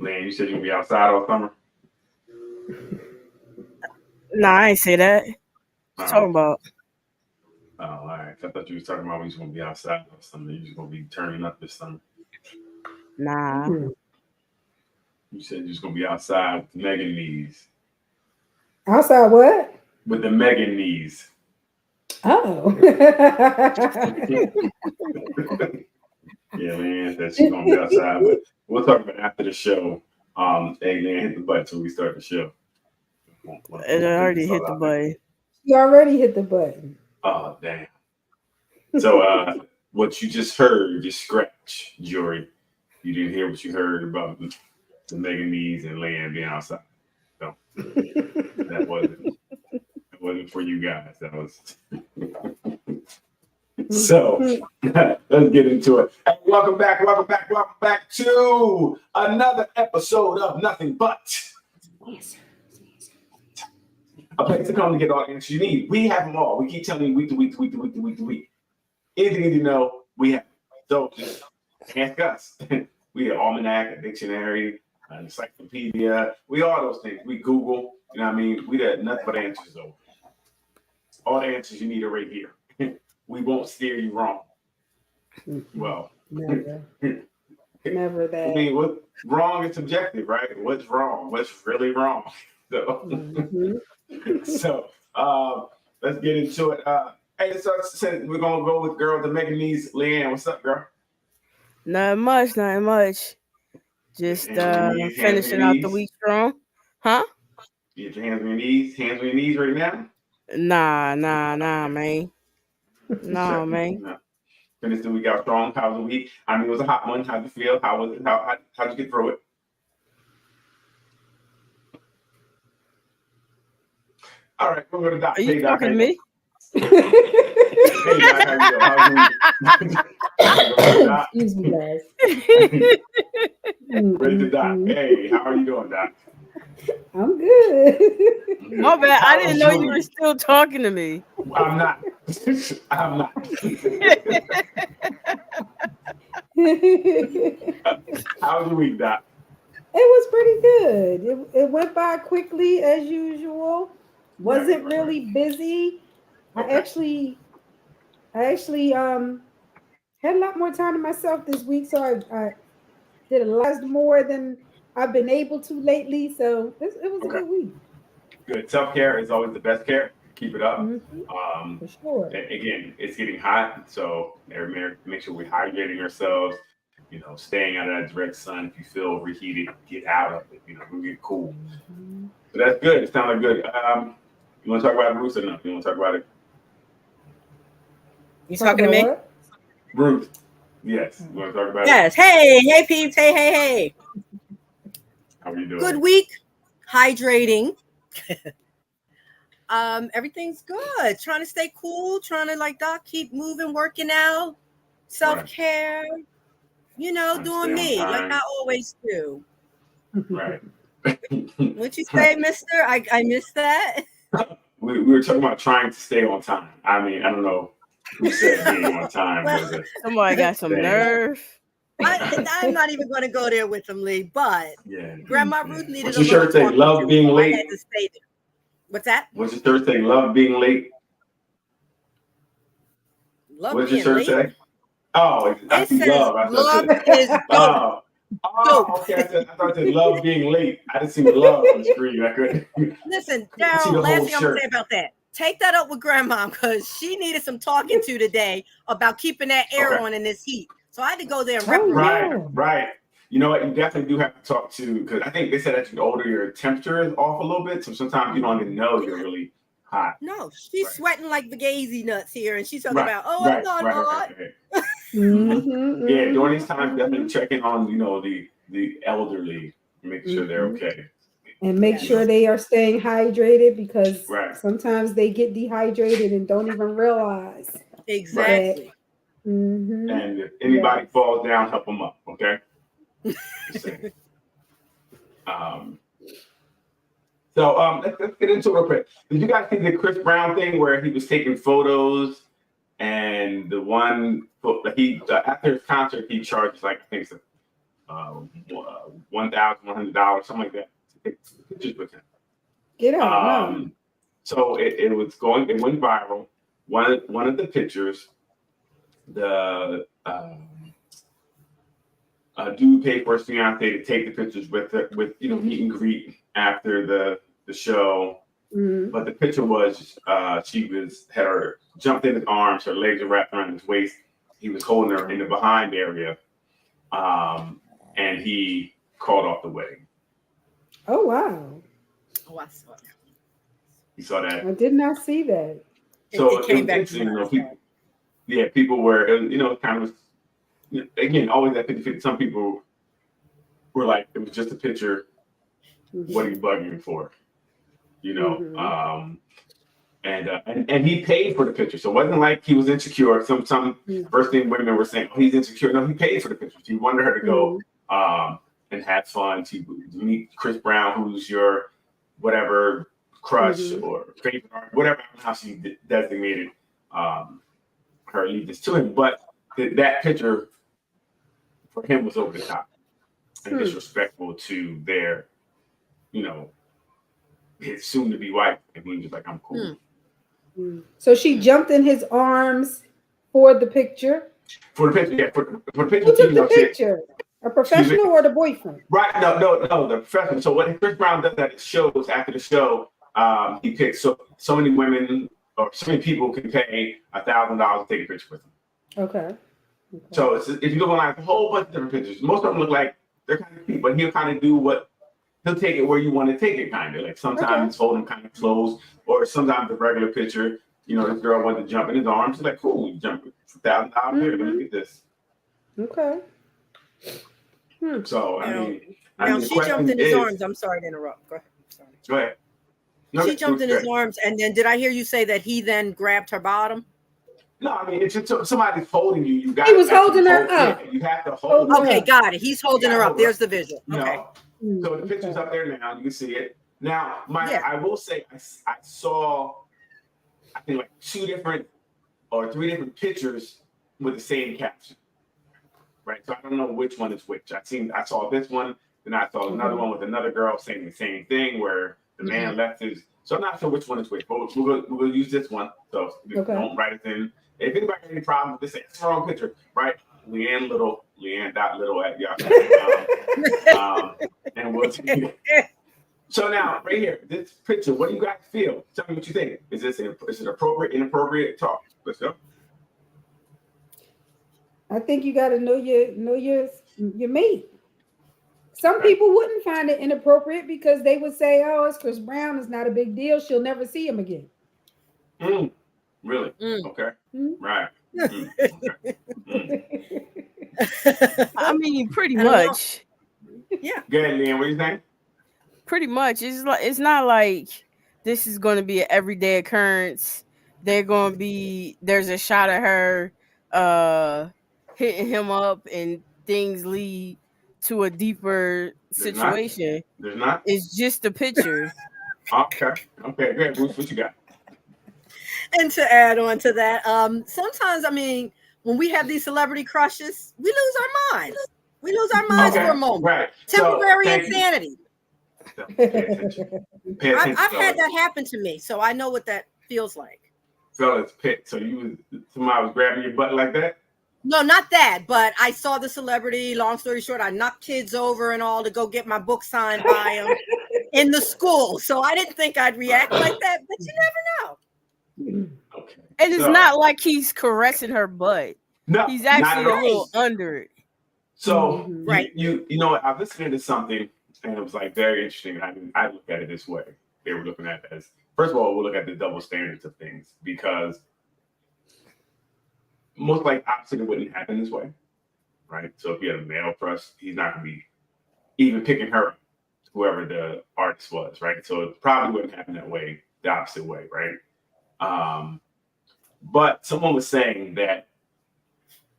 Man, you said you'd be outside all summer. Nah, I ain't say that. What you talking about? Oh, all right. I thought you was talking about we just gonna be outside all summer. You just gonna be turning up this summer. Nah. You said you're just gonna be outside with the Megan knees. Outside what? With the Megan knees. Oh. Yeah, man, that she's gonna be outside, but we'll talk about it after the show. Hey man, hit the button till we start the show. It already hit the button. You already hit the button. Oh damn. So what you just heard, just scratch, Jory. You didn't hear what you heard about the Megan knees and Leanne being outside. So that wasn't for you guys. That was so let's get into it. Hey, welcome back to another episode of Nothing But a place to come to get all the answers you need. We have them all. We keep telling you week to week to week to week to week to week. Anything you know, we have. So just ask us. We have almanac, a dictionary, an encyclopedia. We all those things. We Google. You know what I mean? We got nothing but answers though. All the answers you need are right here. We won't steer you wrong. Well, never that. I mean, what's wrong is subjective, right? What's wrong? What's really wrong? So, let's get into it. Hey, so we're gonna go with girl to Megan knees. Leanne, what's up, girl? Nothing much. Just finishing out the week strong. Huh? You get your hands on your knees right now? Nah, man. No, man. No. Finish the week out strong. How was the week? I mean, it was a hot one. How'd you feel? How was it? How'd you get through it? All right, we're gonna Doc. Are you talking to me? Hey, Doc, how you doing? Excuse me, guys. Ready to Doc. Hey, how are you doing, Doc? I'm good. My bad. I didn't know you were still talking to me. I'm not. I'm not. How was your week, Doc? It was pretty good. It went by quickly as usual. Wasn't really busy. Okay. I actually had a lot more time to myself this week, so I did a lot more than I've been able to lately. So it was a good week. Good. Self-care is always the best care. Keep it up. For sure. Again, it's getting hot, so make sure we're hydrating ourselves. You know, staying out of that direct sun. If you feel overheated, get out of it. You know, we'll get cool. So that's good. It sounds like good. You want to talk about Ruth or no? You want to talk about it? You talking to me? What? Ruth. Yes. You want to talk about it? Yes. Hey, peeps. Hey. How are you doing? Good week. Hydrating. Everything's good. Trying to stay cool. Trying to, like Doc, keep moving, working out, self-care. Right. You know, doing me like I always do. Right. What'd you say, mister? I missed that. We were talking about trying to stay on time. I mean, I don't know who said being on time. Well, somebody got some nerve. I'm not even going to go there with them, Lee. But Grandma Ruth needed What's your shirt say? Love being late. I had to stay there. What's that? What's your shirt say? Love being late. What's your shirt say? Oh, I see love. Love is dope. Okay. I thought it said love being late. I didn't see love on the screen. I couldn't. Listen, Daryl, last thing I'm going to say about that. Take that up with Grandma because she needed some talking to today about keeping that air on in this heat. So I had to go there and reprimand. Right. You know what? You definitely do have to talk to, because I think they said as you get older, your temperature is off a little bit. So sometimes you don't even know you're really hot. No, she's sweating like the gazy nuts here. And she's talking about, I'm not hot. Yeah, during these times, definitely checking on, you know, the elderly, making sure they're okay. And make sure they are staying hydrated because sometimes they get dehydrated and don't even realize. Exactly. And if anybody falls down, help them up, okay? So let's get into it real quick. Did you guys see the Chris Brown thing where he was taking photos and the one he after his concert he charged like I think $1,100, something like that, to take pictures with him. Get out, wow. So it went viral. One of the pictures, the dude paid for his fiance to take the pictures with meet and greet after the show. Mm-hmm. But the picture was she had her jumped in his arms, her legs were wrapped around his waist. He was holding her in the behind area, and he called off the wedding. Oh wow! Oh, I saw that. You saw that? I did not see that. So it came back interesting, to people were, kind of, again, always that 50-50. Some people were like, it was just a picture. Mm-hmm. What are you bugging me for? Mm-hmm. And he paid for the picture, so it wasn't like he was insecure. Some first thing women were saying, oh, he's insecure. No, he paid for the pictures. He wanted her to go and have fun. To meet Chris Brown, who's your whatever crush or favorite art, whatever how she designated her allegiance to him. But that picture for him was over the top and disrespectful to their, his soon-to-be wife, and he was just like, I'm cool. So she jumped in his arms for the picture? For the picture, yeah. For the picture. Who took the picture? A professional or the boyfriend? Right, no, the professional. So what Chris Brown does at shows, after the show, he picks so many women or so many people can pay $1,000 to take a picture with him. Okay. So if you look online, a whole bunch of different pictures. Most of them look like they're kind of cute, but he'll kind of do he'll take it where you want to take it, kind of. Like sometimes he's holding kind of close, or sometimes the regular picture, this girl wanted to jump in his arms. She's like, cool, you jump for $1,000 here. Let me get this. Okay. So, now she jumped in his arms. I'm sorry to interrupt. Go ahead. Sorry. Go ahead. No, she jumped in his arms, and then did I hear you say that he then grabbed her bottom? No, it's just somebody's holding you. You got. He was holding her up. Yeah, you have to hold. Okay, got it. He's holding her up. There's the visual. Okay. So the picture's up there now. You can see it. Now, I will say I saw, I think like 2 different or 3 different pictures with the same caption. Right. So I don't know which one is which. I saw this one, then I saw another one with another girl saying the same thing where the man left his. So I'm not sure which one is which, but we're gonna use this one. So don't write it in. If anybody has any problem with this, say it's the wrong picture, right? Leanne.little at Yahoo. And we'll take it. So now, right here, this picture, what do you guys feel? Tell me what you think. Is it appropriate, inappropriate? Talk. Let's go. I think you got to know your mate. Some people wouldn't find it inappropriate because they would say, "Oh, it's Chris Brown. It's not a big deal. She'll never see him again." Really? Okay. Right. Okay. I mean, pretty much. Yeah. Go ahead, Leanne. What do you think? Pretty much. It's not like this is going to be an everyday occurrence. There's a shot of her hitting him up and things lead to a deeper situation. There's not? It's just a picture. Okay. Go ahead, Bruce. What you got? And to add on to that, sometimes, when we have these celebrity crushes, we lose our minds. We lose our minds for a moment. Right. Temporary insanity. Pay attention. I've had that happen to me, so I know what that feels like. Fellas, so somebody was grabbing your butt like that? No, not that, but I saw the celebrity. Long story short, I knocked kids over and all to go get my book signed by them in the school. So I didn't think I'd react like that, but you never know. Okay. And it's not like he's caressing her butt. No, he's actually a little under it. So right. You know what? I was listening to something and it was like very interesting. I look at it this way. They were looking at it as, first of all, we'll look at the double standards of things, because most like obviously it wouldn't happen this way, right? So if you had a male crush, he's not gonna be even picking her, whoever the artist was, right? So it probably wouldn't happen that way, the opposite way, right? But someone was saying that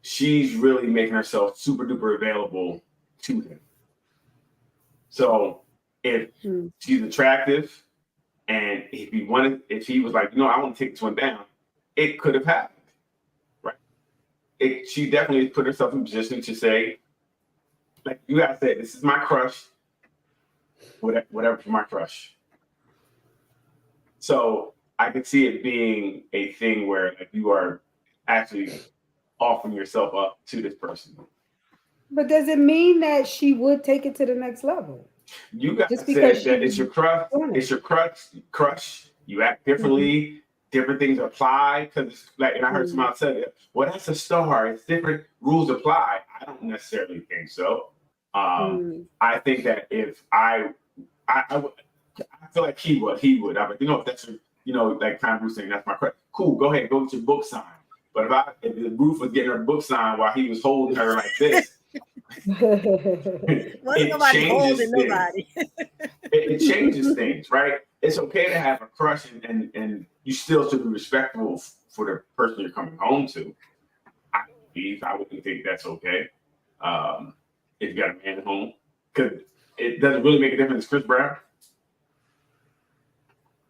she's really making herself super duper available to him. So if she's attractive, and if he was like, I want to take this one down, it could have happened, right? She definitely put herself in a position to say, like you guys said, this is my crush. Whatever for my crush. So I could see it being a thing where like, you are actually offering yourself up to this person. But does it mean that she would take it to the next level? You guys Just said because that she it's your crush. doing it. It's your crush. You act differently. Different things apply because, like, and I heard somebody say it. Well, that's a star. It's different rules apply. I don't necessarily think so. I think that if I feel like he would. I'm like, if that's like kind of Bruce saying that's my crush. Cool, go ahead, go get your book signed. But if Ruth was getting her book signed while he was holding her like this, Wasn't nobody holding nobody. It changes things, right? It's okay to have a crush, and you still should be respectful for the person you're coming home to. I wouldn't think that's okay. If you got a man at home, because it doesn't really make a difference. Chris Brown.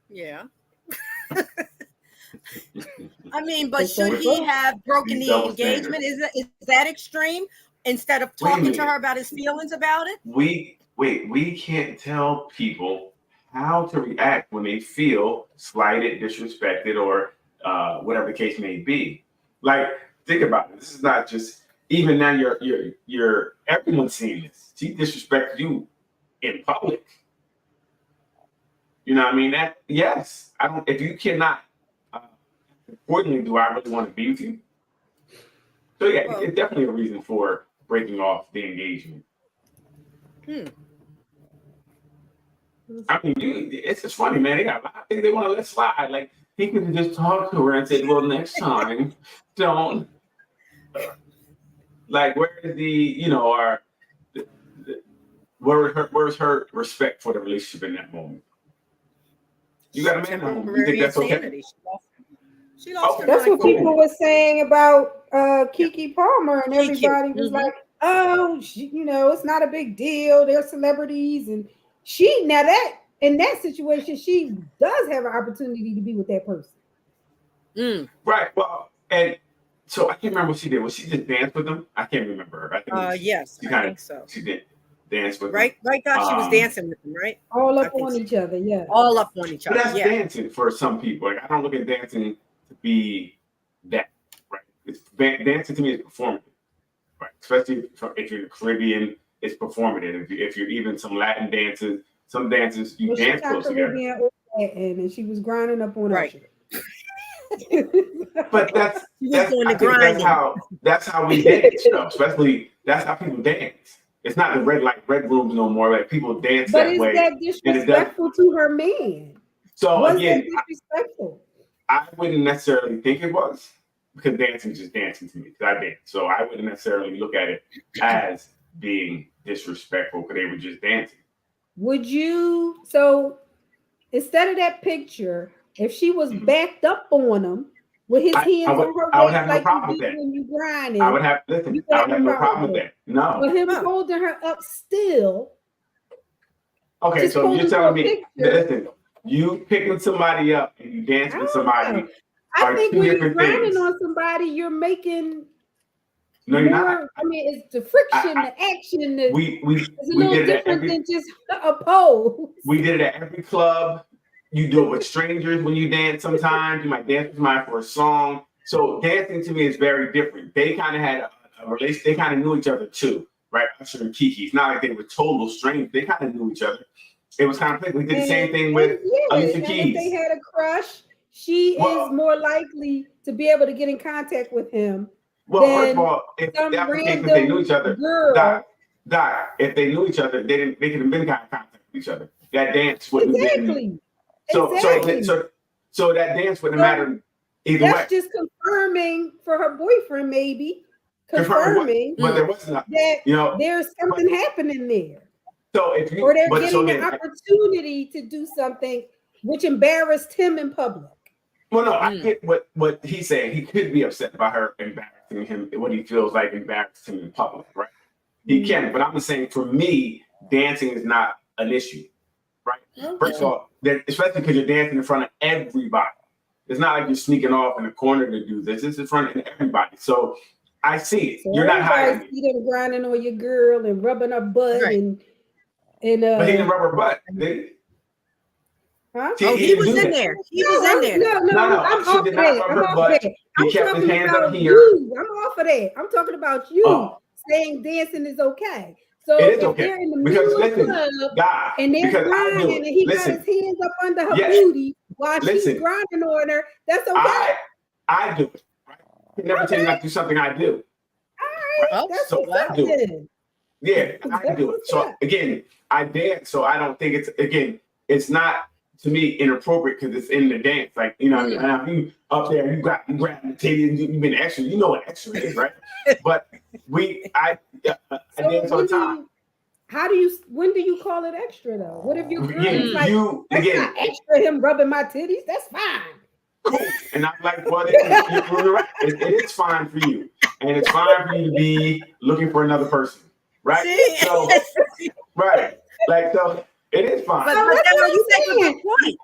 Yeah. I mean, but should he have broken the engagement? Is that extreme? Instead of talking to her about his feelings about it? We can't tell people how to react when they feel slighted, disrespected, or whatever the case may be. Like, think about it. This is not just even now. You're everyone's seeing this. She disrespected you in public. You know what I mean? That yes. I don't. If you cannot. Importantly, do I really want to be with you? So yeah, it's definitely a reason for breaking off the engagement. I mean, it's just funny, man. They got a lot of things they want to let slide. Like he could have just talked to her and said, "Well, next time, don't." Like, where's where's her respect for the relationship in that moment? You got a man at home. You think that's okay? She lost her That's mind. what people were saying about Keke Palmer, and everybody was like, "Oh, it's not a big deal. They're celebrities." And in that situation, she does have an opportunity to be with that person. Right. Well, and so I can't remember what she did. Was she just dance with them? I can't remember her. I think yes, I think so. She did dance with them. Right, God, she was dancing with them, right? All up on each other, yeah. All up on each other. But that's dancing for some people. Like I don't look at dancing to be that, right? Dancing to me is performative, right? Especially if you're Caribbean, it's performative. If you're even some Latin dances, some dances you dance close together. And she was grinding up on right. But that's how we dance, though. Especially that's how people dance. It's not the red rooms no more. Like people dance that way. But is that disrespectful to her man? So was again, that disrespectful? I wouldn't necessarily think it was because dancing is just dancing to me because I dance. So I wouldn't necessarily look at it as being disrespectful because they were just dancing. Would you? So instead of that picture, if she was backed up on him with his hands on her waist, I would have no like problem you with that. when you grinding, I would have no problem with that. No. But him holding her up still. Okay, so you're telling me, listen, you picking somebody up and you dance with somebody. I think when you're grinding on somebody, you're making. No, you're not. I mean, it's the friction, the action. It's a little different than just a pose. We did it at every club. You do it with strangers when you dance. Sometimes you might dance with somebody for a song. So dancing to me is very different. They kind of had a relation. They kind of knew each other too, right? Usher and Keke. It's not like they were total strangers. They kind of knew each other. It was kind of we did the same thing with Alicia Keys. If they had a crush, she is more likely to be able to get in contact with him. Well, first of all, if they knew each other, Doc, if they knew each other, they could have been kind of contact with each other. That dance wouldn't exactly. So that dance wouldn't matter either way. That's just confirming for her boyfriend, maybe confirming but there was not that there's something happening there. So if you, they're getting an opportunity to do something which embarrassed him in public. Well, no, I get what he's saying. He could be upset about her embarrassing him, what he feels like embarrassing him in public, right? He can, but I'm just saying for me, dancing is not an issue, right? Okay. First of all, especially because you're dancing in front of everybody. It's not like you're sneaking off in a corner to do this. It's in front of everybody. So I see it. So You're not everybody hiding it. see them grinding on your girl and rubbing her butt Right. and But he didn't rub her butt. huh? Oh, he didn't was do in that. there. He was in there. No, I'm she off did of not that. rub I'm her off of butt. that. He I'm kept his talking hands up about here. you. I'm off of that. I'm talking about you Oh. saying dancing is okay. So It is if okay. they're in the Because middle of the listen, club God, and they're because I do grinding it. and he Listen, got his hands up under her yes. booty while Listen. she's grinding on her, that's okay. I do it. Right? I never tell you not to do something I do. Oh, That's So what's I up do it. then. Yeah, I That's do it. what's So up. again, I dance. So I don't think it's not to me inappropriate because it's in the dance. Like, you know, if you up there, you grab the titty and you've been extra, you know what extra is, right? But I dance all the time. When do you call it extra though? What if your girl Again, is like, you that's again, not extra him rubbing my titties? That's fine. and I'm like, well, you're right. It is fine for you, and it's fine for you to be looking for another person, right? See? So, right, like so, it is fine. But that's then what you I'm make a good point.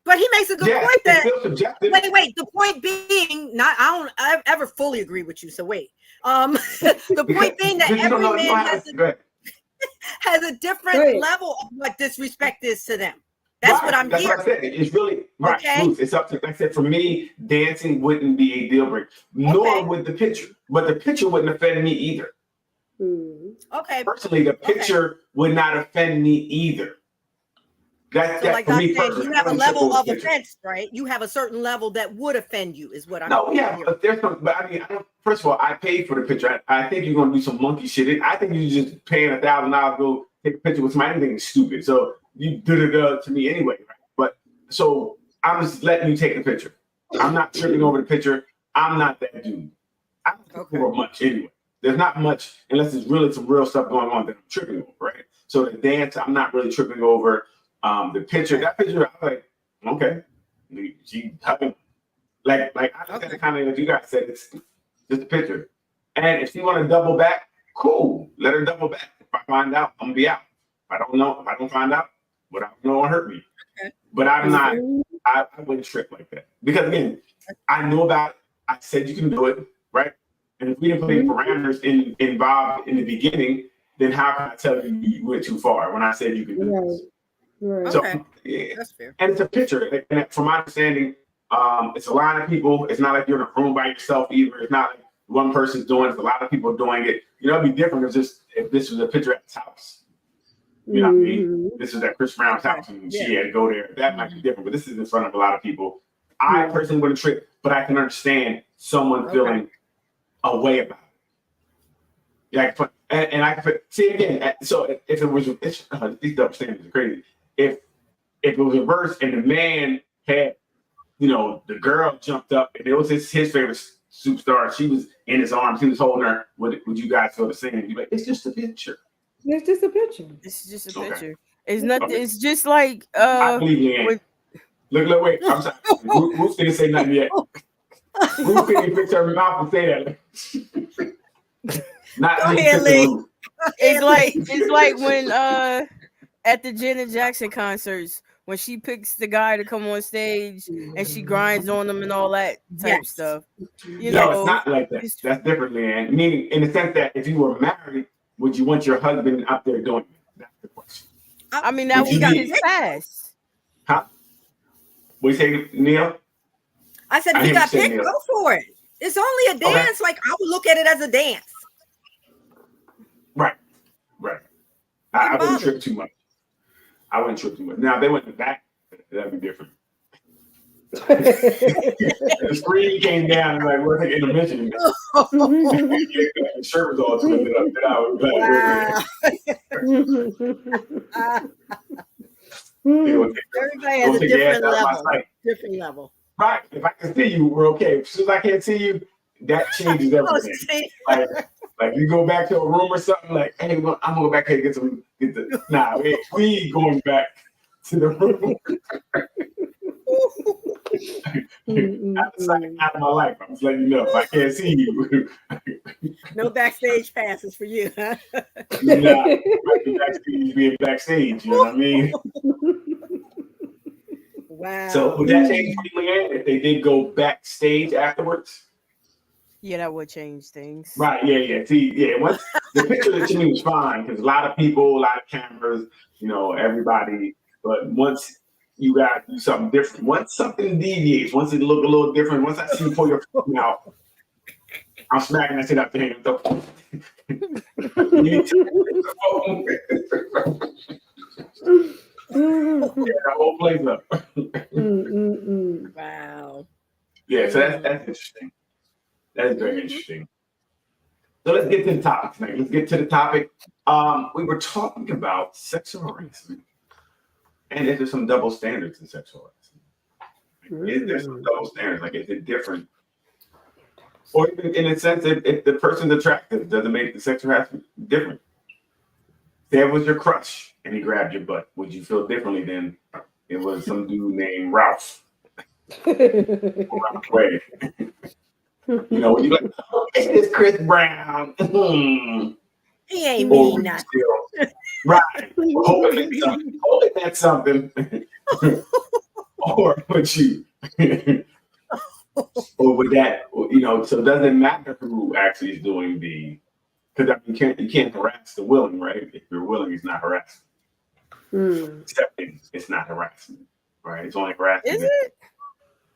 But he makes a good point it's that still subjective. wait. The point being, I don't ever fully agree with you. So wait. The point being that Because you don't every know- you don't man have to- go ahead. has a different Right. level of what disrespect is to them. That's what I'm That's hearing. what I said. It's really right. Okay. Bruce, it's up to. Like I said, for me, dancing wouldn't be a deal breaker, nor Okay. would the picture. But the picture wouldn't offend me either. Okay. Personally, the picture would not offend me either. That's So like for I me said, personally. you I have a wouldn't trip level over of the picture. offense, right? You have a certain level that would offend you, is what I'm No, yeah, hearing. but there's some. But I mean, first of all, I paid for the picture. I think you're gonna do some monkey shit. I think you just paying $1,000 to go take a picture with somebody. Anything is stupid. So you did it to me anyway, right? But so I'm just letting you take the picture. I'm not tripping over the picture. I'm not that dude. I don't trip over much anyway. There's not much unless there's really some real stuff going on that I'm tripping over, right? So the dance, I'm not really tripping over. The picture, that picture, I was like, okay, she hugging. Like I look at it kind of like you guys said, it's just a picture. And if she want to double back, cool, let her double back. If I find out, I'm gonna be out. If I don't know, if I don't find out, what I know won't hurt me. Okay. But I'm not. I wouldn't trip like that because again, I know about it. I said you can do it, right? And if we didn't put any parameters involved in the beginning, then how can I tell you you went too far when I said you can do this? Right. So, Okay. yeah. That's fair. And it's a picture. And from my understanding, it's a line of people. It's not like you're in a room by yourself either. It's not like one person's doing it. It's a lot of people doing it. You know, it'd be different if this was a picture at his house. You know what I mean? This is at Chris Brown's house and she had to go there. That might be different, but this is in front of a lot of people. I personally wouldn't trip, but I can understand someone feeling a way about it. Yeah, and I can see again. So if it was, these double standards are crazy. If it was reversed and the man had, you know, the girl jumped up and it was his favorite superstar, she was in his arms, he was holding her. Would you guys feel the same? You'd be like, it's just a picture. It's just a picture. It's just a Okay. picture. It's nothing. Okay. It's just like I believe Leanne. Look, wait. I'm sorry. Ruth didn't say nothing yet. Ruth couldn't fix her mouth and say that. Not Go ahead, Lee. it's like when at the Janet Jackson concerts when she picks the guy to come on stage and she grinds on them and all that type stuff. You know, it's not like that. That's different, Leanne. Meaning in the sense that if you were married, would you want your husband up there doing it? That's the question. I mean, that was his pass. Huh? What you say, Neil? I said, if he got picked, go for it. It's only a dance. Like, I would look at it as a dance. Right. I wouldn't trip too much. Now, if they went back, that'd be different. The screen came down and like, we're taking intermission. The shirt was all twisted up. Then I was Everybody has a different level. Right. If I can see you, we're okay. As soon as I can't see you, that changes everything. Like you go back to a room or something, like, hey, I'm gonna go back here and get the. Nah, we going back to the room. Out of my life, I'm just letting you know. If I can't see you, no backstage passes for you, huh? Nah, backstage being backstage. You know what I mean? Wow. So would that change for you, Leanne, if they did go backstage afterwards? Yeah, that would change things. Right, yeah. See, yeah, once the picture to me was fine because a lot of people, a lot of cameras, everybody. But once you got to do something different, once something deviates, once it look a little different, once I see you pull your phone out, I'm smacking that shit out the hand. That whole place up. Wow. Yeah, so that's interesting. That is very interesting. So let's get to the topic tonight. Let's get to the topic. We were talking about sexual harassment. And is there some double standards in sexual harassment? Is there some double standards? Like, is it different? Or even in a sense, if the person's attractive, does it make the sexual harassment different? There was your crush and he grabbed your butt. Would you feel differently than it was some dude named Ralph? Ralph Wade. When you're like, oh, it's Chris Brown. He ain't mean nothing. Right. Hoping that's something. Or would you? Or would that, so it doesn't matter who actually is doing because you can't harass the willing, right? If you're willing, it's not harassment. Accepting, it's not harassment, right? It's only harassment. Is it?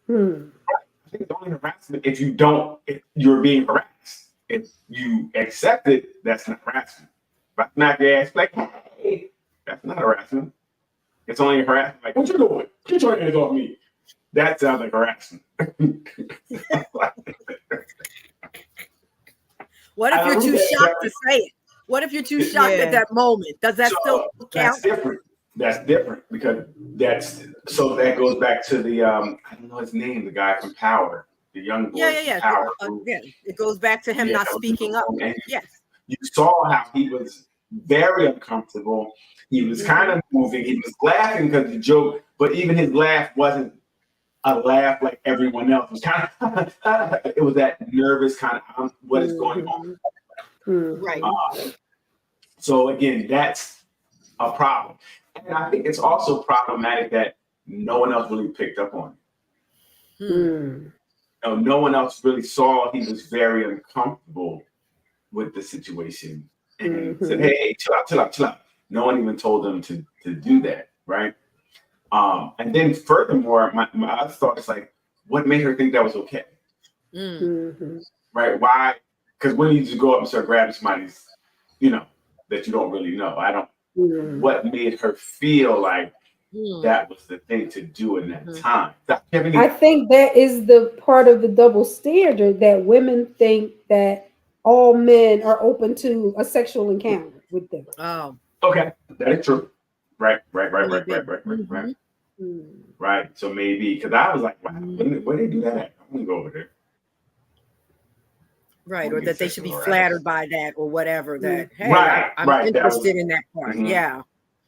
I think it's only harassment if you're being harassed. If you accept it, that's not harassment. If I smack your ass like, hey, that's not harassment. It's only harassment. Like, what you doing? Get your hands off me. That sounds like harassment. What if you're too shocked to say it? What if you're too shocked at that moment? Does that still count? That's different. That's different because that goes back to the I don't know his name, the guy from Power, the young boy. Yeah. Power It goes back to him not speaking up. Yes. You saw how he was very uncomfortable. He was kind of moving. He was laughing because the joke, but even his laugh wasn't a laugh like everyone else. It was kind of it was that nervous kind of what is going on. Right. So again, that's a problem. And I think it's also problematic that no one else really picked up on it. No one else really saw he was very uncomfortable with the situation and said, hey, chill out. No one even told them to do that, right? And then furthermore, my other thought is like, what made her think that was okay? Right? Why? Because when you just go up and start grabbing somebody's, that you don't really know, what made her feel like that was the thing to do in that time? I think that is the part of the double standard that women think that all men are open to a sexual encounter with them. Oh, okay, that is true. Right. Right. So maybe because I was like, wow, where they do that at? I'm gonna go over there. Right, or that they should be flattered by that or whatever. That hey, I'm interested in that part. Yeah,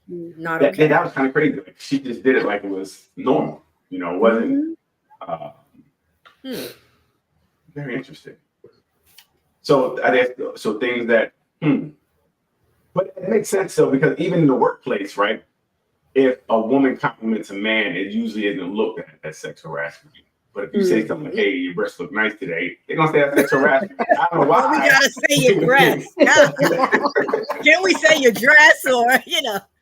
not okay. That was kind of crazy. Like, she just did it like it was normal. It wasn't. Very interesting. So I guess things that. But it makes sense though, because even in the workplace, right? If a woman compliments a man, it usually isn't looked at as sexual harassment. But if you say something like, hey, your breasts look nice today, they're going to say that's sexual harassment. I don't know why. Well, we got to say your dress. Can't we say your dress or, But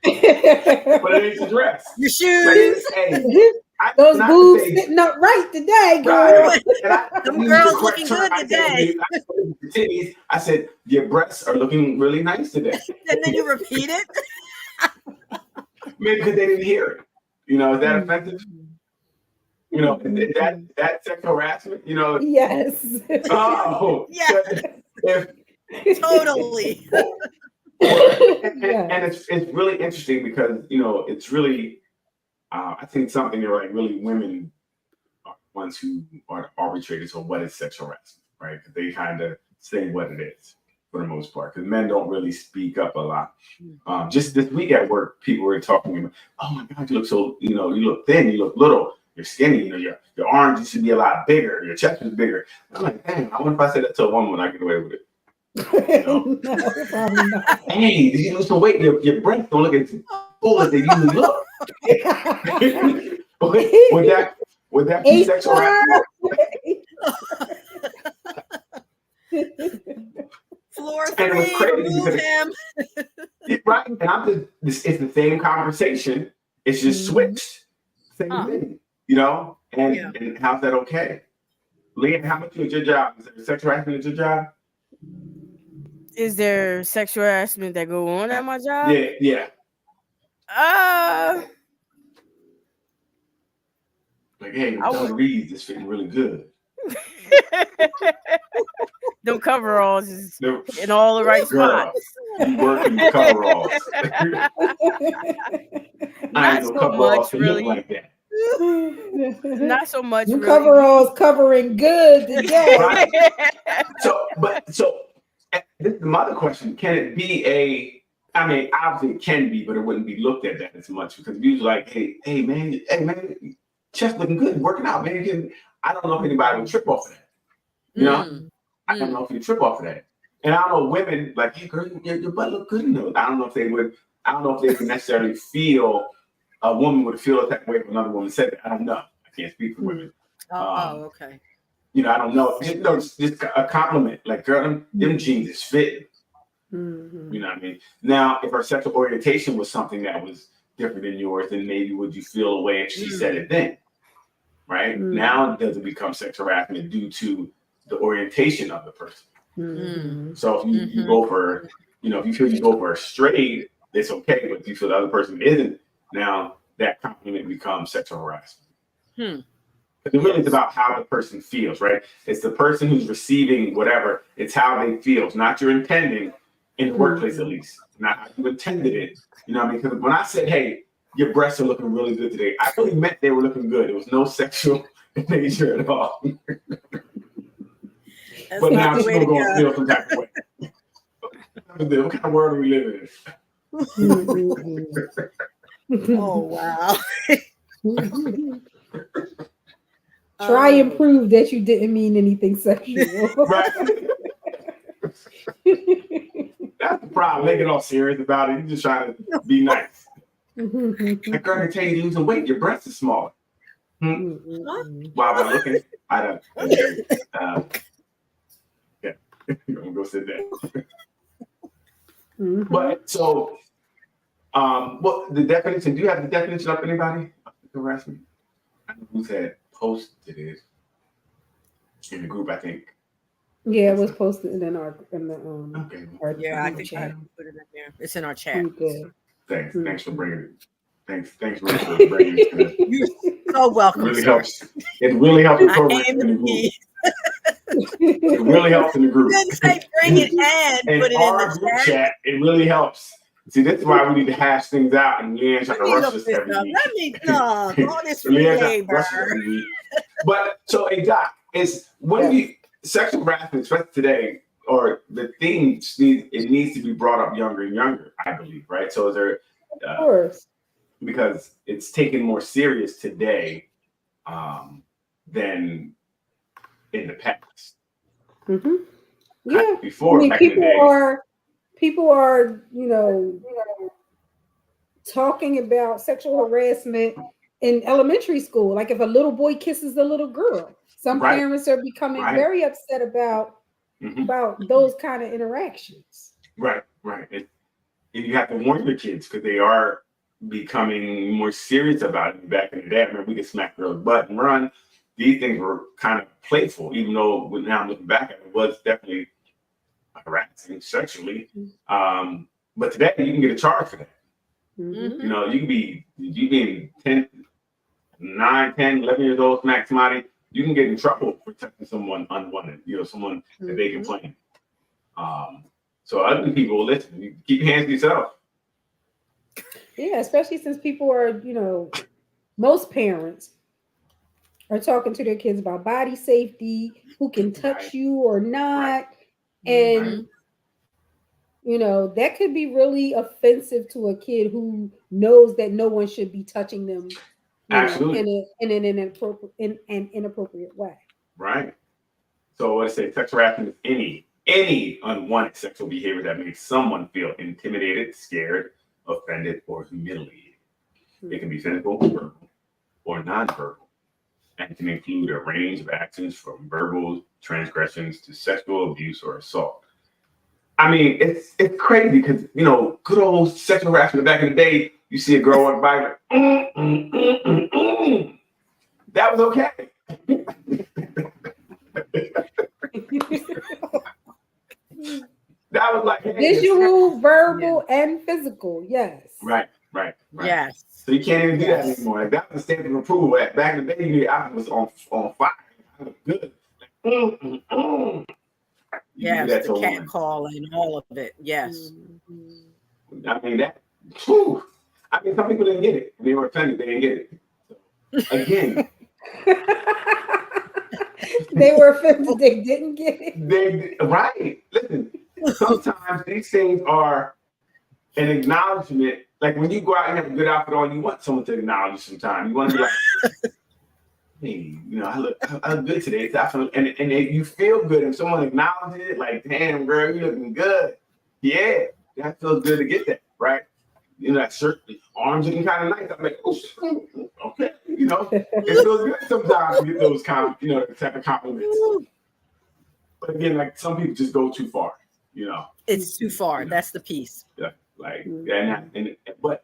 it ain't your dress. Your shoes. Like, hey, those boobs sitting up right today, girl. Right. Them girls looking good today. I said, your breasts are looking really nice today. And then you repeat it? Maybe because they didn't hear it. Is that offensive? That sexual harassment, Yes. Oh, yeah. Totally. And it's really interesting because, it's really, I think something that like really women are ones who are arbitrators on what is sexual harassment, right? Because they kind of say what it is for the most part, because men don't really speak up a lot. Just this week at work, people were talking about, oh my God, you look so, you look thin, you look little. You're skinny, your arms used to be a lot bigger, your chest is bigger. I'm like, dang, I wonder if I said that to a woman when I get away with it. No, probably not. Hey, did you lose some weight? Your breasts don't look as full as they usually look. Would that be sexual harassment? And it was 4-3, crazy remove because him. right, and I'm just it's the same conversation. It's just switched. Same thing, And Yeah. and how's that okay? Leah, how much is your job? Is there sexual harassment at your job? Is there sexual harassment that go on at my job? Yeah. Uh, Like, hey, I Doug Reed's is fitting really good. them coveralls is No, in all the right girl, spots. you work in the coveralls. I Not ain't no so coveralls much, to look really. like that. Not so much, You really. coveralls covering good today. Right. So this is my other question. Can it be obviously it can be, but it wouldn't be looked at that as much because if like, hey man, chest looking good, working out, man. I don't know if anybody would trip off of that. I don't know if you trip off of that. And I don't know women like, hey girl, your butt look good. I don't know if they would. I don't know if they would necessarily feel a woman would feel that way if another woman said it. I don't know. I can't speak for women. Okay. I don't know. Just a compliment. Like, girl, them jeans is fitting. Mm-hmm. You know what I mean? Now, if her sexual orientation was something that was different than yours, then maybe would you feel a way if she said it then? Right? Now, does it become sexual harassment due to the orientation of the person? So if you go for, if you feel you go for a straight, it's okay. But if you feel the other person isn't, now that compliment becomes sexual harassment. It really is about how the person feels, right? It's the person who's receiving whatever. It's how they feel. It's not your intending in the workplace, at least. Not how you intended it. You know what I mean? Because when I said, hey, your breasts are looking really good today, I really meant they were looking good. It was no sexual nature at all. But now she's going to feel some type of way. What kind of world are we living in? Oh, wow. Try and prove that you didn't mean anything sexual. Right. That's the problem. They get all serious about it. You just trying to be nice. Like, girl, they tell you to lose some weight. Your breasts are smaller. While I'm looking, I don't. Yeah, I'm gonna go sit there. But so, what the definition? Do you have the definition up, anybody? Harassment. I don't know who said posted it in the group. I think. Yeah, it was posted in the Okay. I think I put it in there. It's in our chat. Thanks for bringing it. Thanks for bringing it. You're so welcome. It really helps. It really helps the program in the group. It really helps in the group. You didn't say bring it and put it in the group chat. It really helps. See, this is why we need to hash things out, and Leanne trying to rush us every week. All this labor. But so, hey, Doc, when you sexual harassment, especially today, or the thing it needs to be brought up younger and younger, I believe, right? So is there, of course, because it's taken more serious today than in the past. Yeah, before people are talking about sexual harassment in elementary school. Like if a little boy kisses a little girl, some parents are becoming very upset about those kind of interactions. Right. And you have to warn your kids because they are becoming more serious about it. Back in the day, I remember we could smack a girl's butt and run. These things were kind of playful, even though now I'm looking back at it, it was definitely harassing sexually. But today you can get a charge for that. You can be 9, 10, 11 years old, smack somebody, you can get in trouble for touching someone unwanted, someone that they can claim. So other people will listen. You keep your hands to yourself. Yeah, especially since people are, most parents are talking to their kids about body safety, who can touch you or not. And, that could be really offensive to a kid who knows that no one should be touching them Absolutely. In an inappropriate way. Right. So what I say, sexual harassment is any unwanted sexual behavior that makes someone feel intimidated, scared, offended, or humiliated. It can be physical, verbal, or nonverbal, and can include a range of actions from verbal transgressions to sexual abuse or assault. I mean, it's crazy because good old sexual harassment back in the day. You see a girl walk by, like, that was okay. That was like, hey, visual, verbal, and physical. Yes. Right. Yes. So you can't even do that anymore. Like, that was the stamp of approval. Back in the day, I was on fire. I was good. Yes, the cat call and all of it. Yes. I mean that. Whew, I mean, some people didn't get it. They were offended. They didn't get it. So, again, they were offended. They didn't get it. Right. Listen, sometimes these things are an acknowledgement. Like when you go out and have a good outfit on, you want someone to acknowledge you sometimes. You want to be like, hey, I look good today. And you feel good. And someone acknowledges it, like, damn, girl, you looking good. Yeah, that feels good to get that, right? That shirt, the arms looking kind of nice. I'm like, oh, okay. It feels good sometimes to get those type of compliments. But again, like some people just go too far, It's too far. That's the piece. Yeah, like,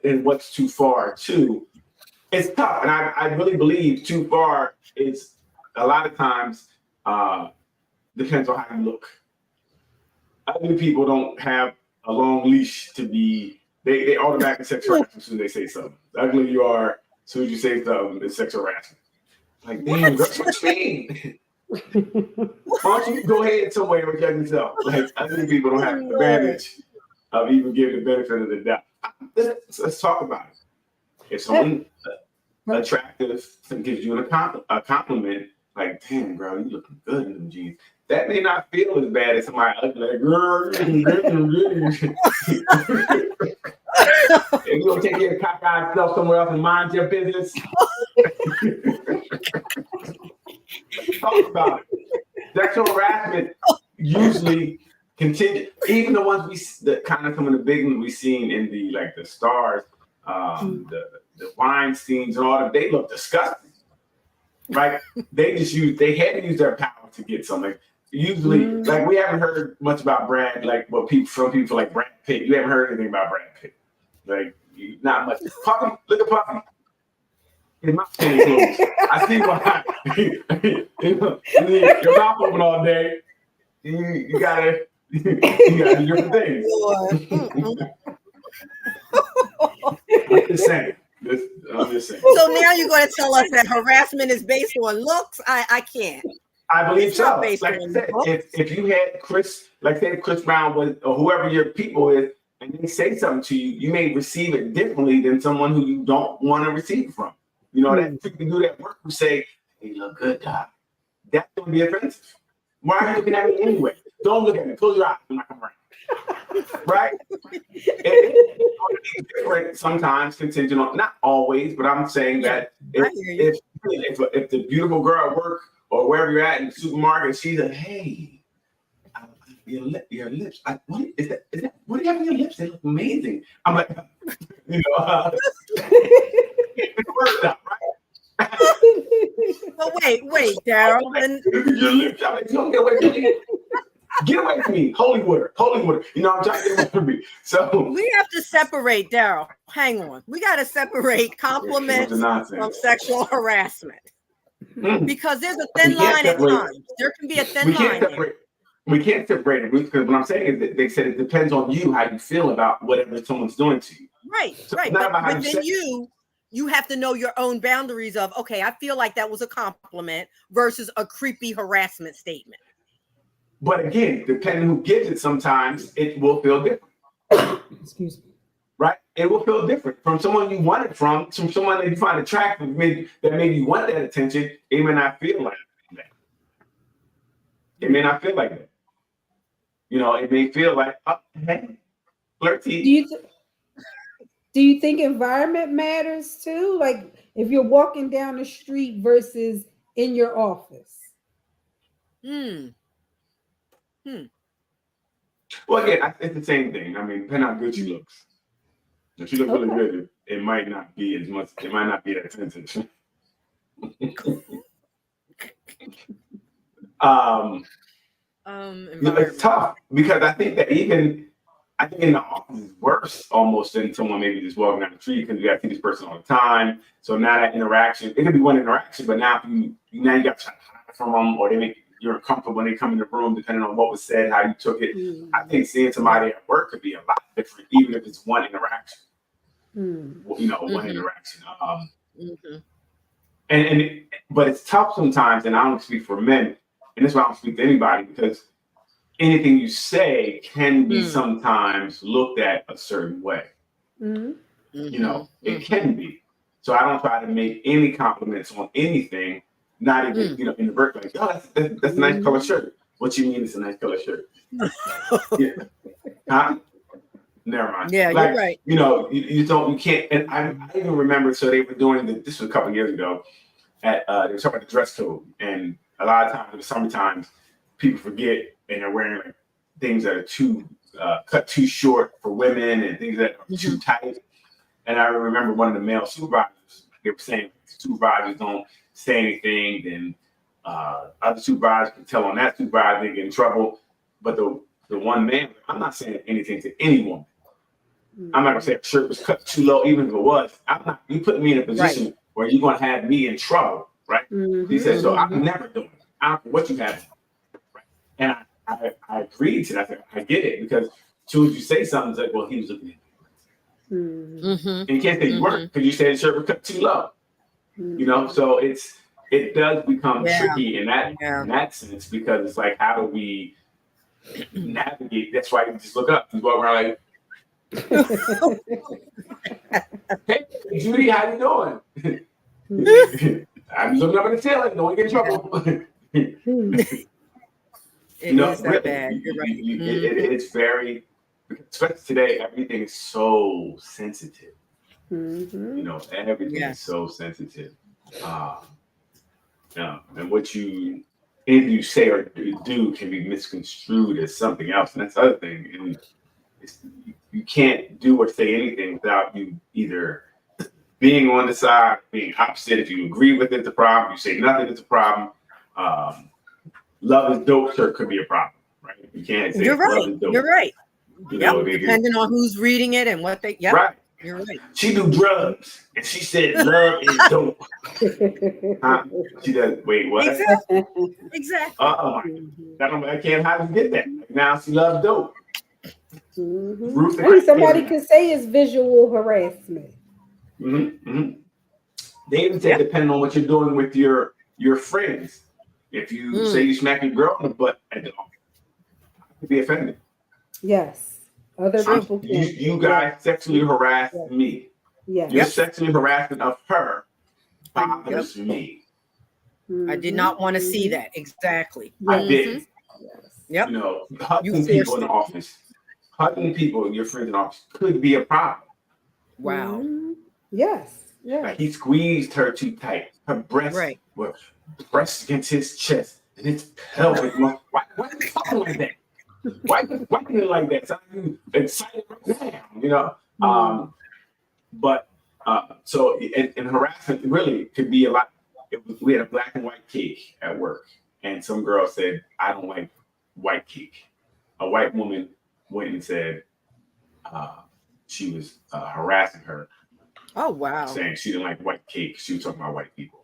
and what's too far too, it's tough. And I really believe too far is a lot of times depends on how you look. Ugly people don't have a long leash to be. They automatically sexual harassment as soon as they say something. The uglier you are, as soon as you say something, it's sexual harassment. Like, damn, girl, what you mean? Why don't you go ahead somewhere with yourself? Like, ugly people don't have the advantage of even giving the benefit of the doubt. Let's talk about it. If someone attractive gives you a compliment, like, damn, girl, you looking good in them jeans. That may not feel as bad as somebody ugly, like, girl, if you don't take your cockeyed self somewhere else and mind your business. Talk about it. Sexual harassment usually continue, even the ones some of the big ones we've seen in the stars, the Weinsteins and all that, they look disgusting. Right? They had to use their power to get something. Usually, like, we haven't heard much about Brad, like what some people like Brad Pitt. You haven't heard anything about Brad Pitt. Like, not much. Puffy, look at Puffy. His mouth ain't closed. I see why. Your mouth open all day. You gotta do different things. I'm just saying. So now you're going to tell us that harassment is based on looks? I can't. I believe so. Like I said, if you had Chris Brown was, or whoever your people is, and they say something to you, you may receive it differently than someone who you don't want to receive it from. That you can do that work who say, hey, you look good, Doc. That's going to be offensive. Why are you looking at me anyway? Don't look at me. Close your eyes when I come around. Right? It's different sometimes, contingent on, not always, but I'm saying that if the beautiful girl at work or wherever you're at in the supermarket, she's like, hey, your lips. What is that? What do you have on your lips? They look amazing. I'm like, it works out, right? Oh, wait, Daryl. Your lips. I'm like, you don't get away from me. Get away from me. Holy water. I'm trying to get away from me. So we have to separate, Daryl. Hang on. We got to separate compliments from sexual harassment. Because there's a thin line at times. There can be a thin line. We can't separate it because what I'm saying is that they said it depends on you how you feel about whatever someone's doing to you. Right, so right. But within you have to know your own boundaries of, okay, I feel like that was a compliment versus a creepy harassment statement. But again, depending who gives it, sometimes it will feel different. Excuse me. Right? It will feel different from someone you want it from someone that you find attractive, that maybe you want that attention. It may not feel like that. It may not feel like that. It may feel like, oh, hey, flirty. Do you think environment matters too? Like if you're walking down the street versus in your office? Well, again, it's the same thing. I mean, depending on how good she looks. If she looks really good, it might not be as much. It might not be that sensitive. It's tough because I think that even I think in the office is worse almost than someone maybe just walking down the street because you got to see this person all the time. So now that interaction, it could be one interaction, but now you got to hide from them, or they make you're uncomfortable when they come in the room, depending on what was said, how you took it. I think seeing somebody at work could be a lot different, even if it's one interaction. One interaction. But it's tough sometimes, and I don't speak for men, and that's why I don't speak to anybody, because anything you say can be sometimes looked at a certain way. It can be. So I don't try to make any compliments on anything, not even, in the work, like, oh, that's a nice color shirt. What you mean it's a nice color shirt? Huh? Never mind. Yeah, like, you're right. You can't. And I even remember, so they were doing this was a couple of years ago. They were talking about the dress code, and a lot of times in the summertime, people forget and they're wearing like things that are too cut too short for women and things that are too tight. And I remember one of the male supervisors, they were saying supervisors don't say anything, then other supervisors can tell on that supervisor, they get in trouble. But the one man, I'm not saying anything to anyone. I'm not gonna say a shirt was cut too low, even if it was. You put me in a position where you're gonna have me in trouble, right? He said, so I'm never doing it. I don't care what you have. Right? And I agreed to that. I get it, because as soon as you say something, it's like, well, he was looking at me. And you can't say you weren't, because you said the shirt was cut too low. So it does become tricky in that sense, because it's like, how do we navigate? That's why you just look up. You walk around like, hey, Judy, how you doing? I'm looking up at the tail, don't want to get in trouble. Is that bad. You're right. It's very, especially today, everything is so sensitive. Everything is so sensitive. And anything you say or do can be misconstrued as something else, and that's the other thing. And you can't do or say anything without you either being on the side, being opposite. If you agree with it's a problem. You say nothing, it's a problem. Love is dope shirt could be a problem, right? You can't say love is dope. You're right. Depending on who's reading it and what they. Yep. Right. You're right. She do drugs, and she said love is dope. She does. Wait, what? Exactly. I can't how to get that. Now she loves dope. I think somebody could say it's visual harassment. They even say depending on what you're doing with your friends. If you say you smack your girl in the butt at the office, I could be offended. Yes. Other people can. You guys sexually harassed me. Yes. Your sexually harassment of her bothers me. I did not want to see that. Exactly. I did. Yep. Hugging people in the office, hugging people, your friends in the office could be a problem. Wow. Yes. Like he squeezed her too tight. Her breasts were pressed against his chest, and it's pelvic. Why are you talking like that? Why are you like that? I'm excited right now, But so and harassment really could be a lot. We had a black and white cake at work, and some girl said, "I don't like white cake." A white woman went and said she was harassing her. Oh, wow. Saying she didn't like white cake. She was talking about white people.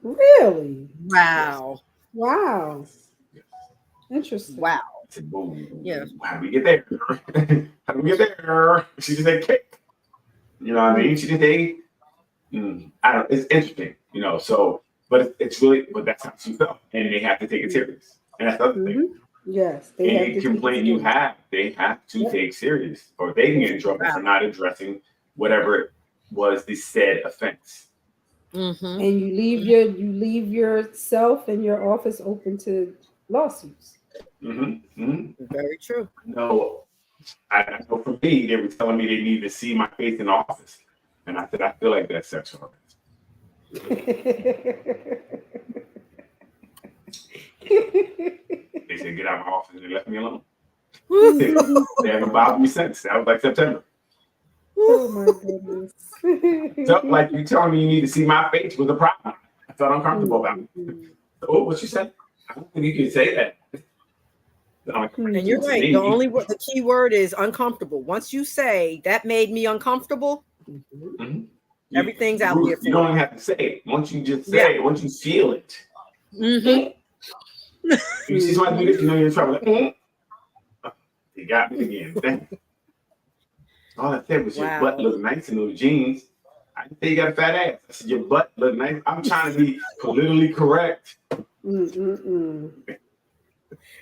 Really? Wow. Wow. Interesting. Wow. Said, how do we get there? How do we get there? She just said cake. You know what I mean? She just ate. I don't. It's interesting, So, but it's really, but that's how she felt, and they have to take it serious. And that's the other thing. Yes. Any complaint you have, they have to take serious, or they can get in trouble for not addressing whatever was the said offense. And you leave yourself and your office open to lawsuits. Very true. No, I know for me, they were telling me they needed to see my face in the office, and I said I feel like that's sexual harassment. They said get out of my office, and they left me alone. They haven't bothered me since. That was like September. Oh my goodness. So, like you telling me you need to see my face was a problem. I felt uncomfortable about it. So, what you said? I don't think you can say that. And you're right. The key word is uncomfortable. Once you say that made me uncomfortable, everything's out there. You don't even have to say it. Once you just say it, once you feel it. You see somebody do this, you know you're in trouble. Like, they got me again. All I said was your butt looked nice in those jeans. I didn't say you got a fat ass. I said your butt looked nice. I'm trying to be politically correct.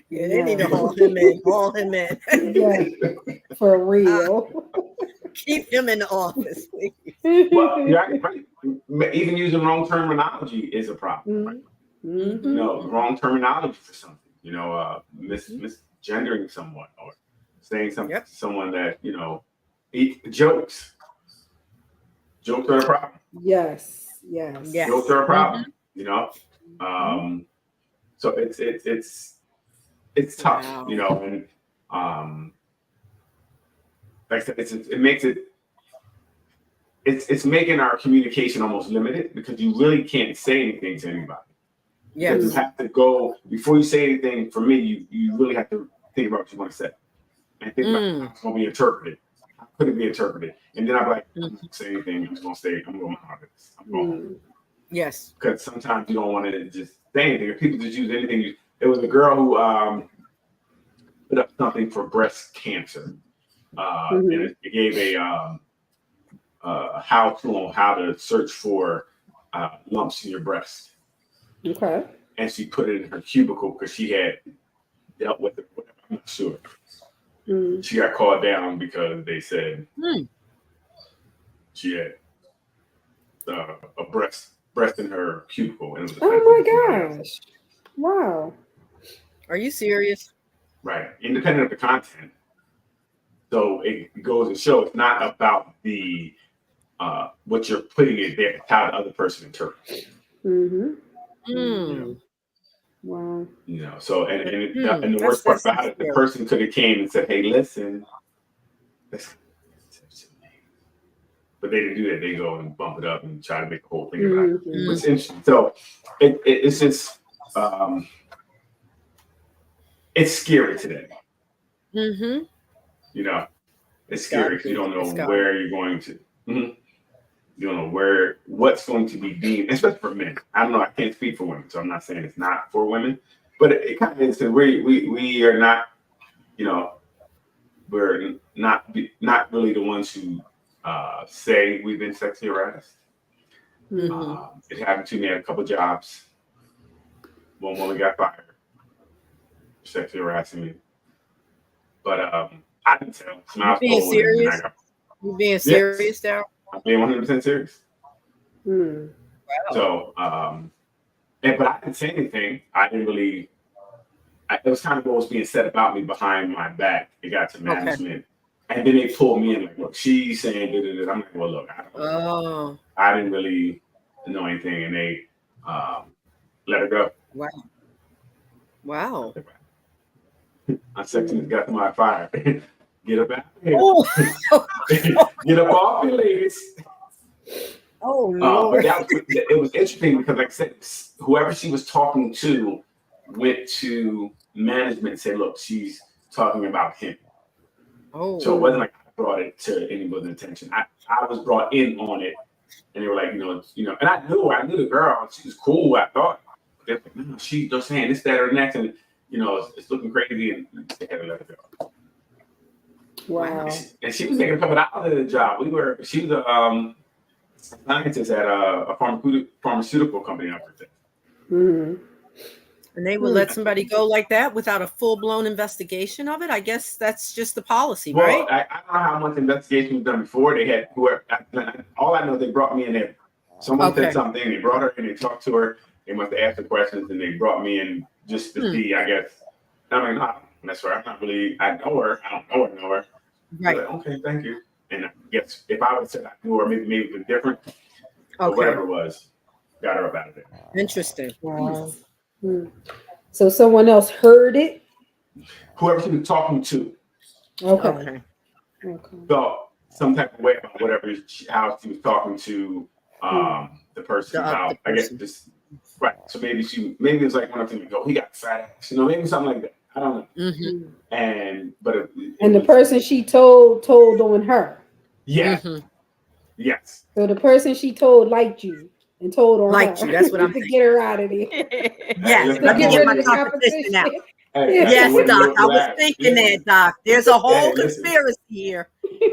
Yeah, they need to haul him in. Haul him in. Yeah, for real. Keep him in the office, please. Well, right. Even using wrong terminology is a problem. Right? No, wrong terminology for something. Misgendering someone or saying something to someone that jokes. Jokes are a problem. Yes. Jokes are a problem. So it's tough, and like I said, it's making our communication almost limited because you really can't say anything to anybody. Yes. Because you have to go before you say anything. For me, you really have to think about what you want to say and think about how it's going to be interpreted. How could it be interpreted? And then I'm like, I'm not going to say anything. I'm just going to say, I'm going out of this. I'm going home. Yes. Because sometimes you don't want to just say anything. If people just use anything, there was a girl who put up something for breast cancer. And it gave a how-to on how to search for lumps in your breast. Okay. And she put it in her cubicle because she had dealt with it. I'm not sure. She got called down because they said she had a breast in her cubicle. And it was oh my gosh! Wow. Are you serious? Right. Independent of the content. So it goes to show it's not about the what you're putting in there, it's how the other person interprets. Wow. So and the worst part about it, the person could have came and said, "Hey, listen," but they didn't do that. They go and bump it up and try to make the whole thing about it. It's interesting. So it's just it's scary today. It's scary because you don't know where you're going to. You don't know what's going to be deemed, especially for men. I don't know. I can't speak for women, so I'm not saying it's not for women, but it kind of is. We are not, we're not really the ones who say we've been sexually harassed. It happened to me at a couple jobs. One woman got fired for sexually harassing me, but I didn't tell. You being serious? You being serious now? I'm being 100% serious. Wow. So, but I didn't say anything. I didn't really. It was kind of what was being said about me behind my back. It got to management, and then they pulled me in. Like, look, she's saying, I'm like, well, look, I didn't really know anything, and they let her go. Wow. My section got to my fire. Get up out here. Get up off me, ladies. Oh, no. But it was interesting because, like I said, whoever she was talking to went to management and said, look, she's talking about him. So it wasn't like I brought it to anybody's attention. I was brought in on it, and they were like, and I knew the girl. She was cool, I thought. They're like, no, they're saying this, that, or next, and it's looking crazy, and they had to let it go. Wow. And she was making a couple of hours at the job. She was a scientist at a pharmaceutical company. And they would let somebody go like that without a full-blown investigation of it? I guess that's just the policy, right? I don't know how much investigation was done before. They had all I know, they brought me in there. Someone said something, they brought her in, they talked to her, they must have asked the questions, and they brought me in just to see, I guess. I'm like, no, that's right. I'm not really, I don't know her. Right. Like, okay, thank you. And I guess if I would have said I knew her, maybe it was different. Or whatever it was, got her up out of there. Interesting. Wow. So someone else heard it? Whoever she was talking to. Okay. So some type of way about how she was talking to the person I guess just right. So maybe it was like one of them go, he got fat ass, maybe something like that. I don't know. Mm-hmm. And but And the person she told on her. yeah, Mm-hmm. yes. So the person she told liked you and told on Liked her you. That's what I'm to thinking. get her out of there. Hey, Yes, listen, To let I me get get rid my of the competition out. competition. Hey, Yeah. I Yes, wouldn't Doc. look I was relaxed. thinking Listen. that, Doc. There's a whole Hey, listen. conspiracy here.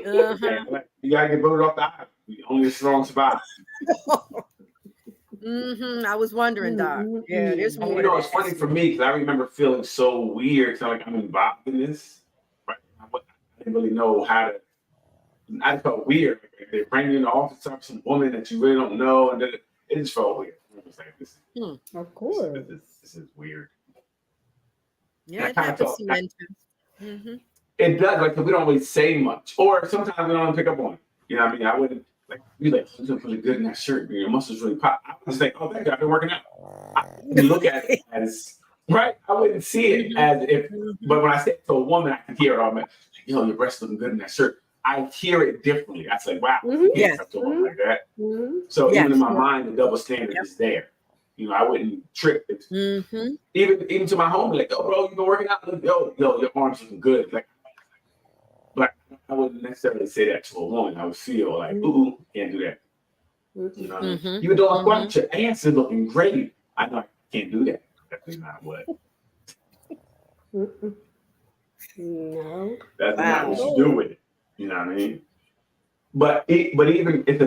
Uh-huh. Hey, you gotta get voted off the island. Only a strong survive. Mm-hmm. I was wondering, Doc. Mm-mm-mm. Yeah, there's And more you to know, it's funny that. for me because I remember feeling so weird, feeling like I'm involved in this. Right? I didn't really know how to. I just felt weird. Like they bring you in the office, talk to some woman that you really don't know, and then it just felt weird. I was like, Of course. this is weird. Yeah, And I it kind of happens felt to men too. Mm-hmm. it does, like, 'cause we don't really say much, or sometimes we don't pick up on it. You know what I mean? I wouldn't like be like, you look really good in that shirt, your muscles really pop. I would just think, oh, thank you, I've been working out. I wouldn't look at it as right. I wouldn't see it as if, but when I say it to a woman, I can hear it all. Like, yo, your breasts looking good in that shirt. I hear it differently. I say, wow, you can't talk to a woman like that. So even in my mind, the double standard is there. You know, I wouldn't trip. Even to my home, like, yo, bro, you been working out? Yo, your arms looking good. Like, but I wouldn't necessarily say that to a woman. I would feel like, ooh, can't do that. You know what I mean? Even though I'm watching your ass is looking great, I know I can't do that. That's not what. No. That's not what you do with it. You know what I mean? But even it's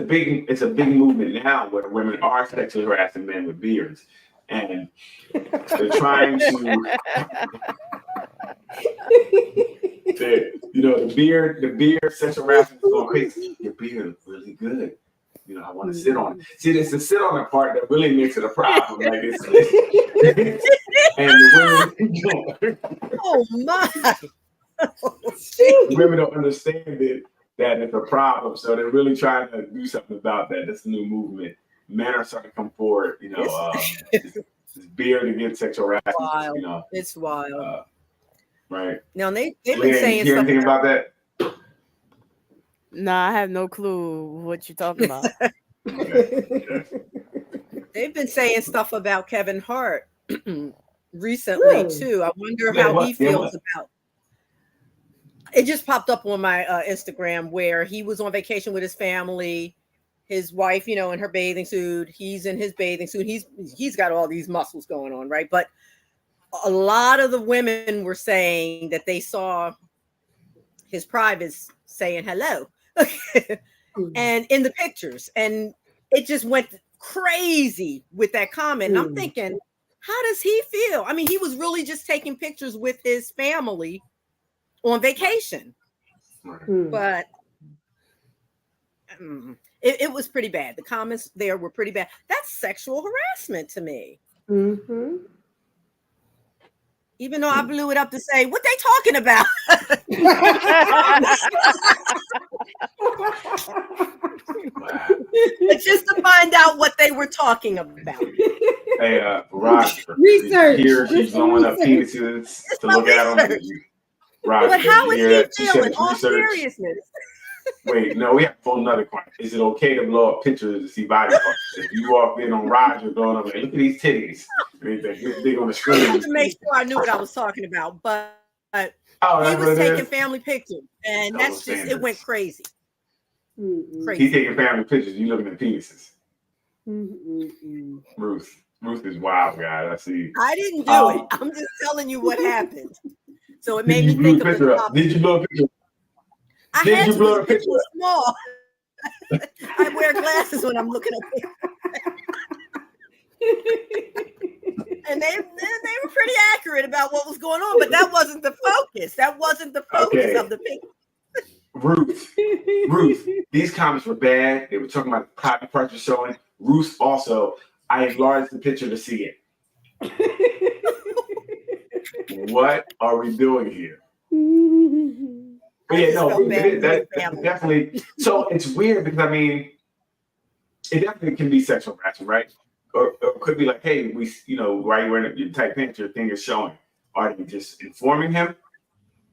a big movement now where women are sexually harassing men with beards, and they're trying to. The beard sexual harassment is going crazy. Your beard is really good. You know, I want to sit on it. See, it's the sit on the part that really makes it a problem. Like it's and the women Oh my! women don't understand it that it's a problem. So they're really trying to do something about that. That's the new movement. Men are starting to come forward. You know, this beard against sexual harassment. Wild. You know, It's wild. Right. Now they've Leanne, been saying you hear stuff anything about that? No, I have no clue what you're talking about. Okay. They've been saying stuff about Kevin Hart recently too. I wonder how he feels about. It just popped up on my Instagram where he was on vacation with his family, his wife, you know, in her bathing suit. He's in his bathing suit. He's got all these muscles going on, right? But a lot of the women were saying that they saw his privates saying hello, and in the pictures, and it just went crazy with that comment. And I'm thinking, how does he feel? I mean, he was really just taking pictures with his family on vacation, but it was pretty bad. The comments there were pretty bad. That's sexual harassment to me. Even though I blew it up to say, what they talking about? It's just to find out what they were talking about. Hey, Roger. Research. Here she's blowing up penises to look at them. Roger, but how is he feeling? All research. seriousness. Wait, no, we have to pull another question. Is it okay to blow up pictures to see body parts? If you walk in on Roger blowing up, like, look at these titties. I mean, they're big on the I screen. had to make sure I knew what I was talking about, but he was taking family pictures, and that's just, it went crazy. He's taking family pictures. You looking at penises. Ruth is wild, guys. I see. I didn't do it. I'm just telling you what happened. So it made me think of the topic. Did you blow a picture? I had to, the picture was small. I wear glasses when I'm looking at it. And they were pretty accurate about what was going on, but that wasn't the focus. That wasn't the focus of the picture. Ruth, these comments were bad. They were talking about private parts showing. Ruth also, I enlarged the picture to see it. What are we doing here? But yeah, no, that's definitely. So it's weird because, I mean, it definitely can be sexual harassment, right? Or it could be like, hey, why are you wearing your tight pants? Your thing is showing. Are you just informing him?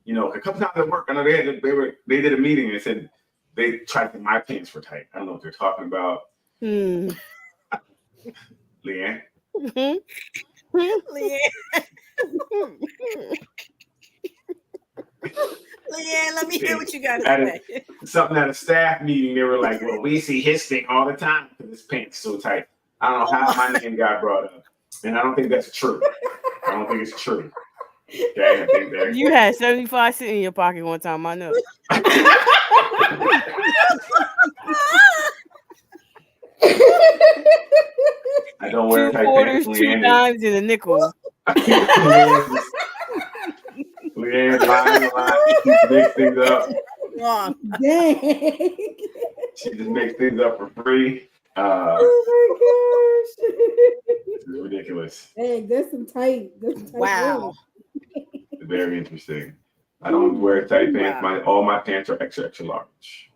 You know, a couple times at work, I know they did a meeting and said they tried to think my pants were tight. I don't know what they're talking about. Leanne. Leanne. Leanne, let me hear what you got to At say. something at a staff meeting, they were like, "Well, we see his thing all the time because his pants so tight." I don't know how my name got brought up, and I don't think that's true. I don't think it's true. Okay, I think that You had 75 cents in your pocket one time, I know. I don't wear 2 tight quarters, pants. 2 dimes, and a nickel. Leanne lying a lot. She makes things up. Wrong. Dang. She just makes things up for free. Oh my gosh. This is ridiculous. Dang, that's some tight. Wow. Very interesting. I don't wear tight pants. Wow. All my pants are extra, extra large.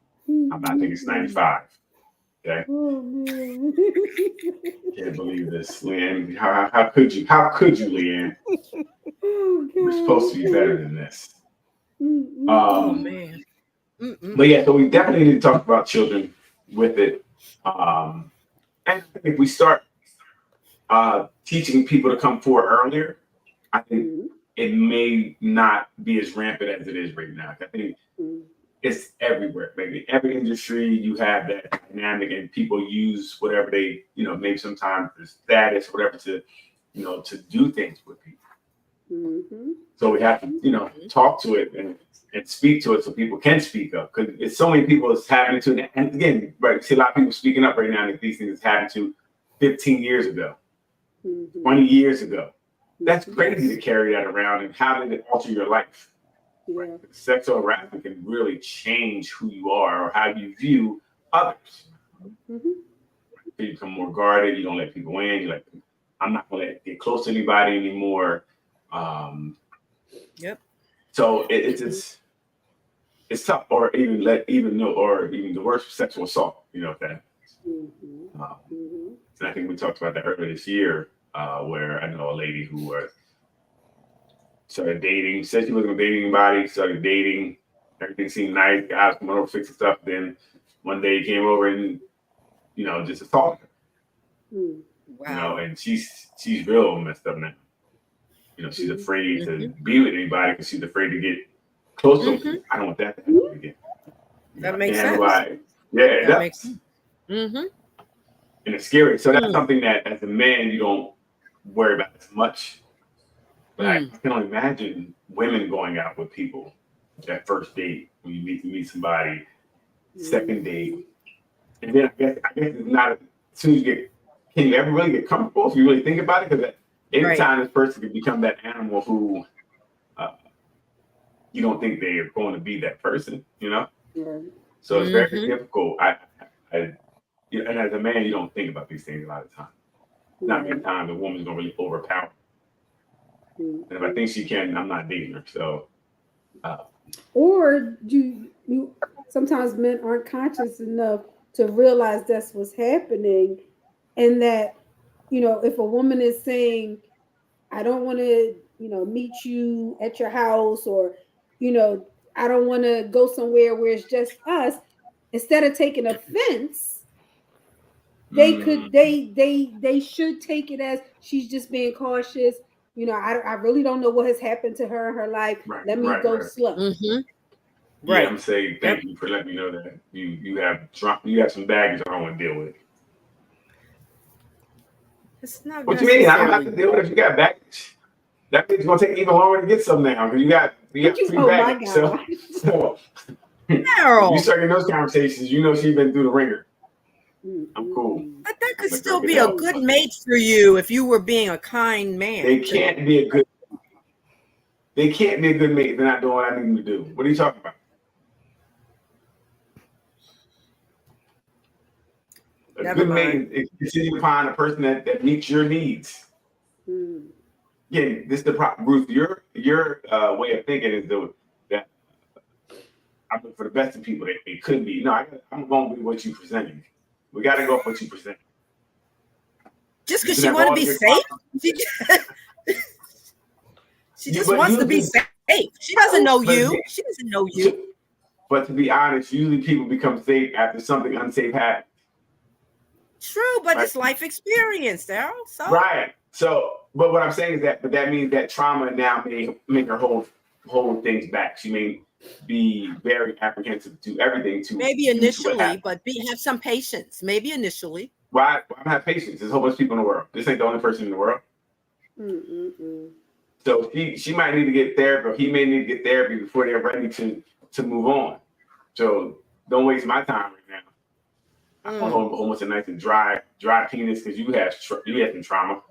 I think it's 95. Okay. Oh man. Can't believe this, Leanne. How could you? How could you, Leanne? Oh, We're supposed to be better than this. Oh man. But yeah, so we definitely need to talk about children with it. And I think if we start teaching people to come forward earlier, I think it may not be as rampant as it is right now. I think it's everywhere. Maybe every industry you have that dynamic, and people use whatever they, maybe sometimes the status, whatever, to, to do things with people. So we have to, talk to it and speak to it so people can speak up, because it's so many people it's happening to. And again, right, you see a lot of people speaking up right now that these things happened to 15 years ago, 20 years ago. That's crazy to carry that around. And how did it alter your life? Yeah. Sexual harassment can really change who you are or how you view others. You become more guarded. You don't let people in. You're like, I'm not going to get close to anybody anymore. So it's tough. Or even the worst, sexual assault. That. And I think we talked about that earlier this year, where I know a lady who started dating, said she wasn't dating anybody, started dating, everything seemed nice, guys coming over fixing stuff. Then one day he came over and, just assaulted her. Wow. And she's real messed up now. She's afraid to be with anybody because she's afraid to get close to them. I don't want that to happen again. That makes sense. That makes sense. And it's scary. So that's something that as a man, you don't worry about as much. But I can only imagine women going out with people that first date, when you meet somebody, second date. And then I guess it's not as soon as can you ever really get comfortable if you really think about it? Because anytime this person can become that animal who you don't think they are going to be that person, So it's very difficult. And as a man, you don't think about these things a lot of times. Not many times a woman's going to really overpower. And if I think she can, I'm not dating her. So, or you sometimes men aren't conscious enough to realize that's what's happening, and that if a woman is saying, "I don't want to, meet you at your house," or I don't want to go somewhere where it's just us, instead of taking offense, they should take it as she's just being cautious. I really don't know what has happened to her in her life. Let me go slow. Yeah, I'm saying thank you for letting me know that you have some baggage I don't want to deal with. It's not. What you mean? I don't have to deal with it if you got baggage. That means it's gonna take even longer to get some now because you got free baggage. So you start in those conversations, she's been through the ringer. I'm cool. But that could still be a good mate for you if you were being a kind man. They can't be a good mate if they're not doing what I need them to do. What are you talking about? A good mate is continue to find a person that meets your needs. Again, this is the problem, Ruth. Your way of thinking is that I'm looking for the best in people that they could be. No, I'm going to be what you presenting. We got to go with what you present. Just because she want to be safe? She just wants to be safe. She doesn't know you. She doesn't know you. But to be honest, usually people become safe after something unsafe happens. True, but it's life experience, Daryl. So. Right. So, but what I'm saying is that means that trauma now may make her hold hold things back. She may be very apprehensive to everything. To maybe due to what initially, happened. but have some patience. Maybe initially. Why? I'm have patience. There's a whole bunch of people in the world. This ain't the only person in the world. So she might need to get therapy, or he may need to get therapy before they're ready to move on. So don't waste my time right now. I don't hold almost a nice and dry penis because you have some trauma.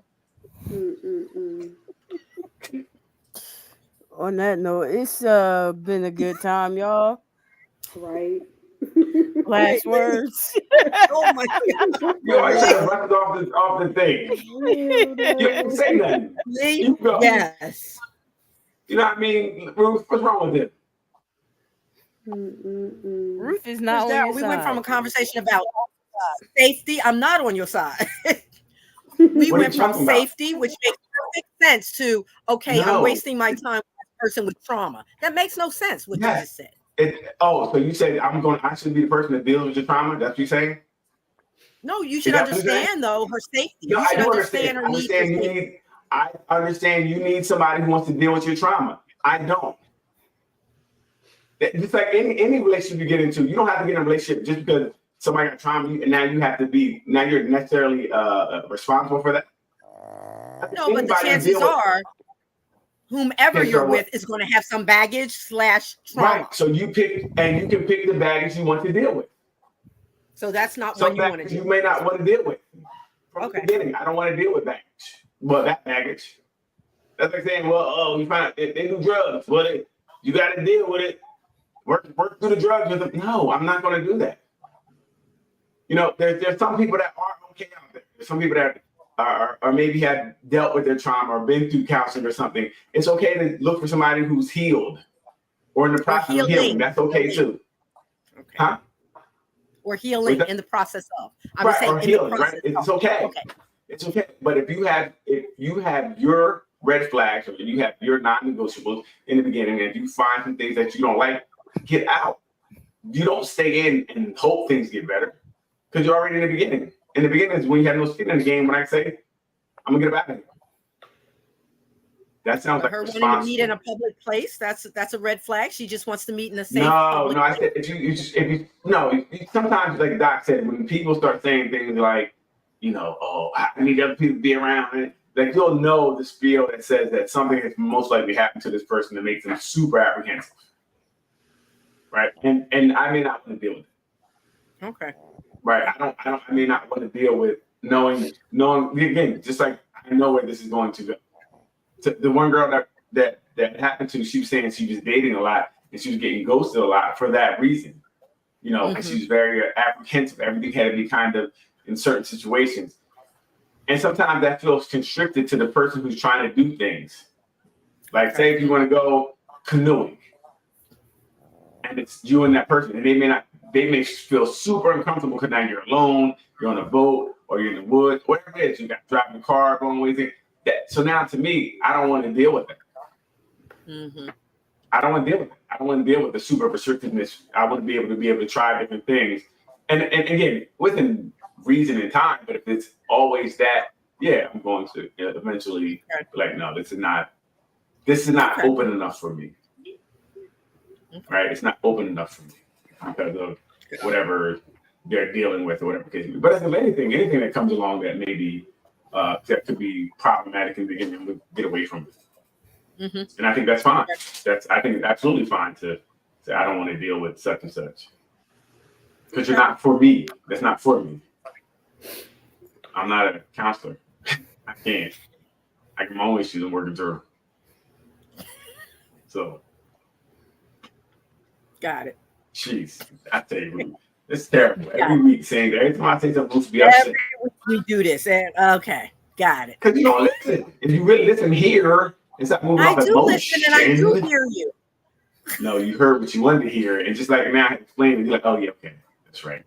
On that note, it's been a good time, y'all. Right. Last words. Oh my God. You always try to run it off the thing. You don't say nothing. You go. Yes. You know what I mean, Ruth? What's wrong with it? Ruth is not on your we side. went from a conversation about safety. I'm not on your side. We went from safety, which makes perfect sense, to I'm wasting my time with a person with trauma. That makes no sense. What you just said. So you said I should be the person that deals with your trauma? That's what you're saying? No, you should understand though her safety. No, you should I do understand her need. I understand you need somebody who wants to deal with your trauma. I don't. Just like any relationship you get into, you don't have to get in a relationship just because somebody got trauma and now you're necessarily responsible for that. No, but the chances are whomever you're with is going to have some baggage / trauma. Right. So you can pick the baggage you want to deal with. So that's not one you want to deal with. You may not want to deal with. From the beginning, I don't want to deal with baggage. Well, that baggage. That's like saying, you find out they do drugs. Well, you got to deal with it. Work through the drugs with them. No, I'm not going to do that. You know, there's some people that are okay out there. There's some people that are maybe have dealt with their trauma or been through counseling or something. It's okay to look for somebody who's healed or in the process of healing. That's okay too. Okay. Huh? Or healing in the process of. I would say in healing, the process right? It's okay. It's okay. But if you have your red flags or you have your non-negotiables in the beginning, and if you find some things that you don't like, get out. You don't stay in and hope things get better because you're already in the beginning. In the beginning is when you have no skin in the game. When I say, I'm gonna get back. That sounds like her wanting to meet in a public place. That's a red flag. She just wants to meet in a safe. No. I said if you sometimes, like Doc said, when people start saying things like, I need other people to be around, and like you'll know the spiel that says that something has most likely happened to this person that makes them super apprehensive. Right. And I may not want to deal with it. Okay. Right. I may not want to deal with knowing again, just like I know where this is going to go. The one girl that happened to, she was saying she was dating a lot and she was getting ghosted a lot for that reason. And she was very apprehensive. Everything had to be kind of in certain situations. And sometimes that feels constricted to the person who's trying to do things. Like say if you want to go canoeing. And it's you and that person, and they may feel super uncomfortable because now you're alone, you're on a boat, or you're in the woods, whatever it is, you got to drive the car, going ways. So now to me, I don't want to deal with it. I don't want to deal with it. I don't want to deal with the super restrictiveness. I want to be able to try different things. And again, within reason and time, but if it's always that, I'm going to eventually be like, no, this is not open enough for me. Right, it's not open enough for me because of whatever they're dealing with or whatever case. But as with anything that comes along that maybe that could be problematic in the beginning, we'll get away from it. And I think that's fine. I think it's absolutely fine to say I don't want to deal with such and such because you're not for me. That's not for me. I'm not a counselor. I can't. I can my own issues and working through. So. Got it. Jeez, I tell you, it's terrible. Every week saying that. Every time I say something, Bruce be upset. Every week we do this. Okay, got it. Because you don't listen. If you really listen here and stop moving off emotion. I do listen and I do hear you. No, you heard what you wanted to hear, and just like now I explain it, you're like, oh yeah, okay, that's right.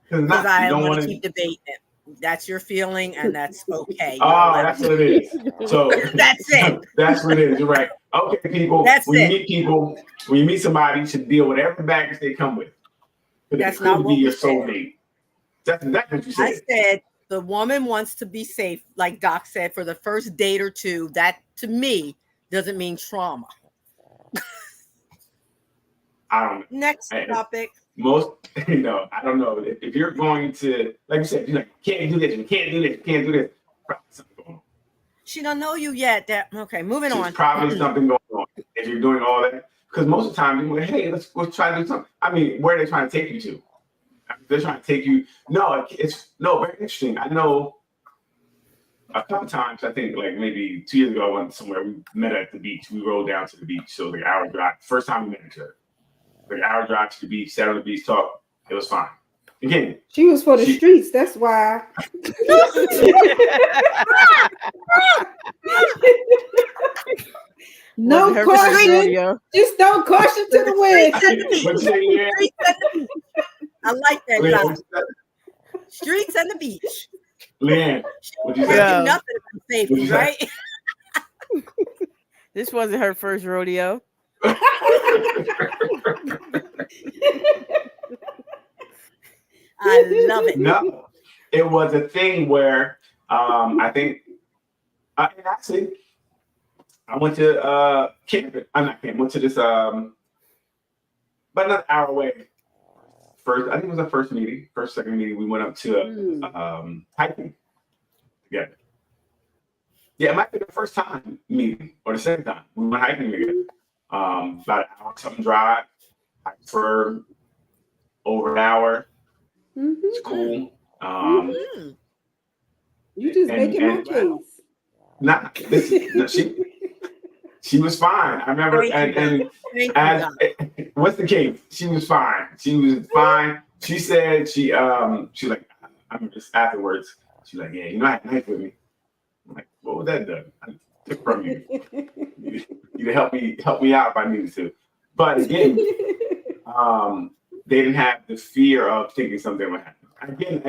Because I don't want to keep debating it. That's your feeling, and that's okay. Oh, that's what it is. So that's it. That's what it is. You're right. Okay, people. When you meet somebody, you should deal with every baggage they come with. That's not what your soulmate. That's exactly what you said. I said the woman wants to be safe, like Doc said, for the first date or two. That to me doesn't mean trauma. I don't know. Next topic. Most, I don't know. If you're going to, like you said, you're like, can't do this, you can't do this, you can't do this. Probably something going on. She don't know you yet. Okay, moving on. There's probably something going on if you're doing all that. Because most of the time, people are like, hey, let's try to do something. I mean, where are they trying to take you to? They're trying to take you. No, very interesting. I know a couple times, I think like maybe 2 years ago, I went somewhere. We met at the beach. We rode down to the beach. So like an hour drive. First time we met each other. Like an hour drive to the beach, sat on the beach, talk. It was fine. Again, she was for the streets. That's why. No caution. Just don't caution to the wind. I like that, Josh. Streets and the beach. Leanne, what you say? Nothing about safety, right? This wasn't her first rodeo. I love it. No, it was a thing where I think, and actually, I went to camping. I'm not camping. Went to this, but another hour away. I think it was our second meeting. We went up to hiking together. Yeah, it might be the first time meeting or the second time we went hiking together. About an hour something drive, hiked for over an hour. Mm-hmm. It's cool. You just making my case. Nah, she was fine. I remember, what's the case? She was fine. She was fine. She said she like, I remember just afterwards. She's like, yeah, I had a knife with me. I'm like, what was that done? I took from you. You help me out if I needed to. But again, they didn't have the fear of thinking something would happen. Again,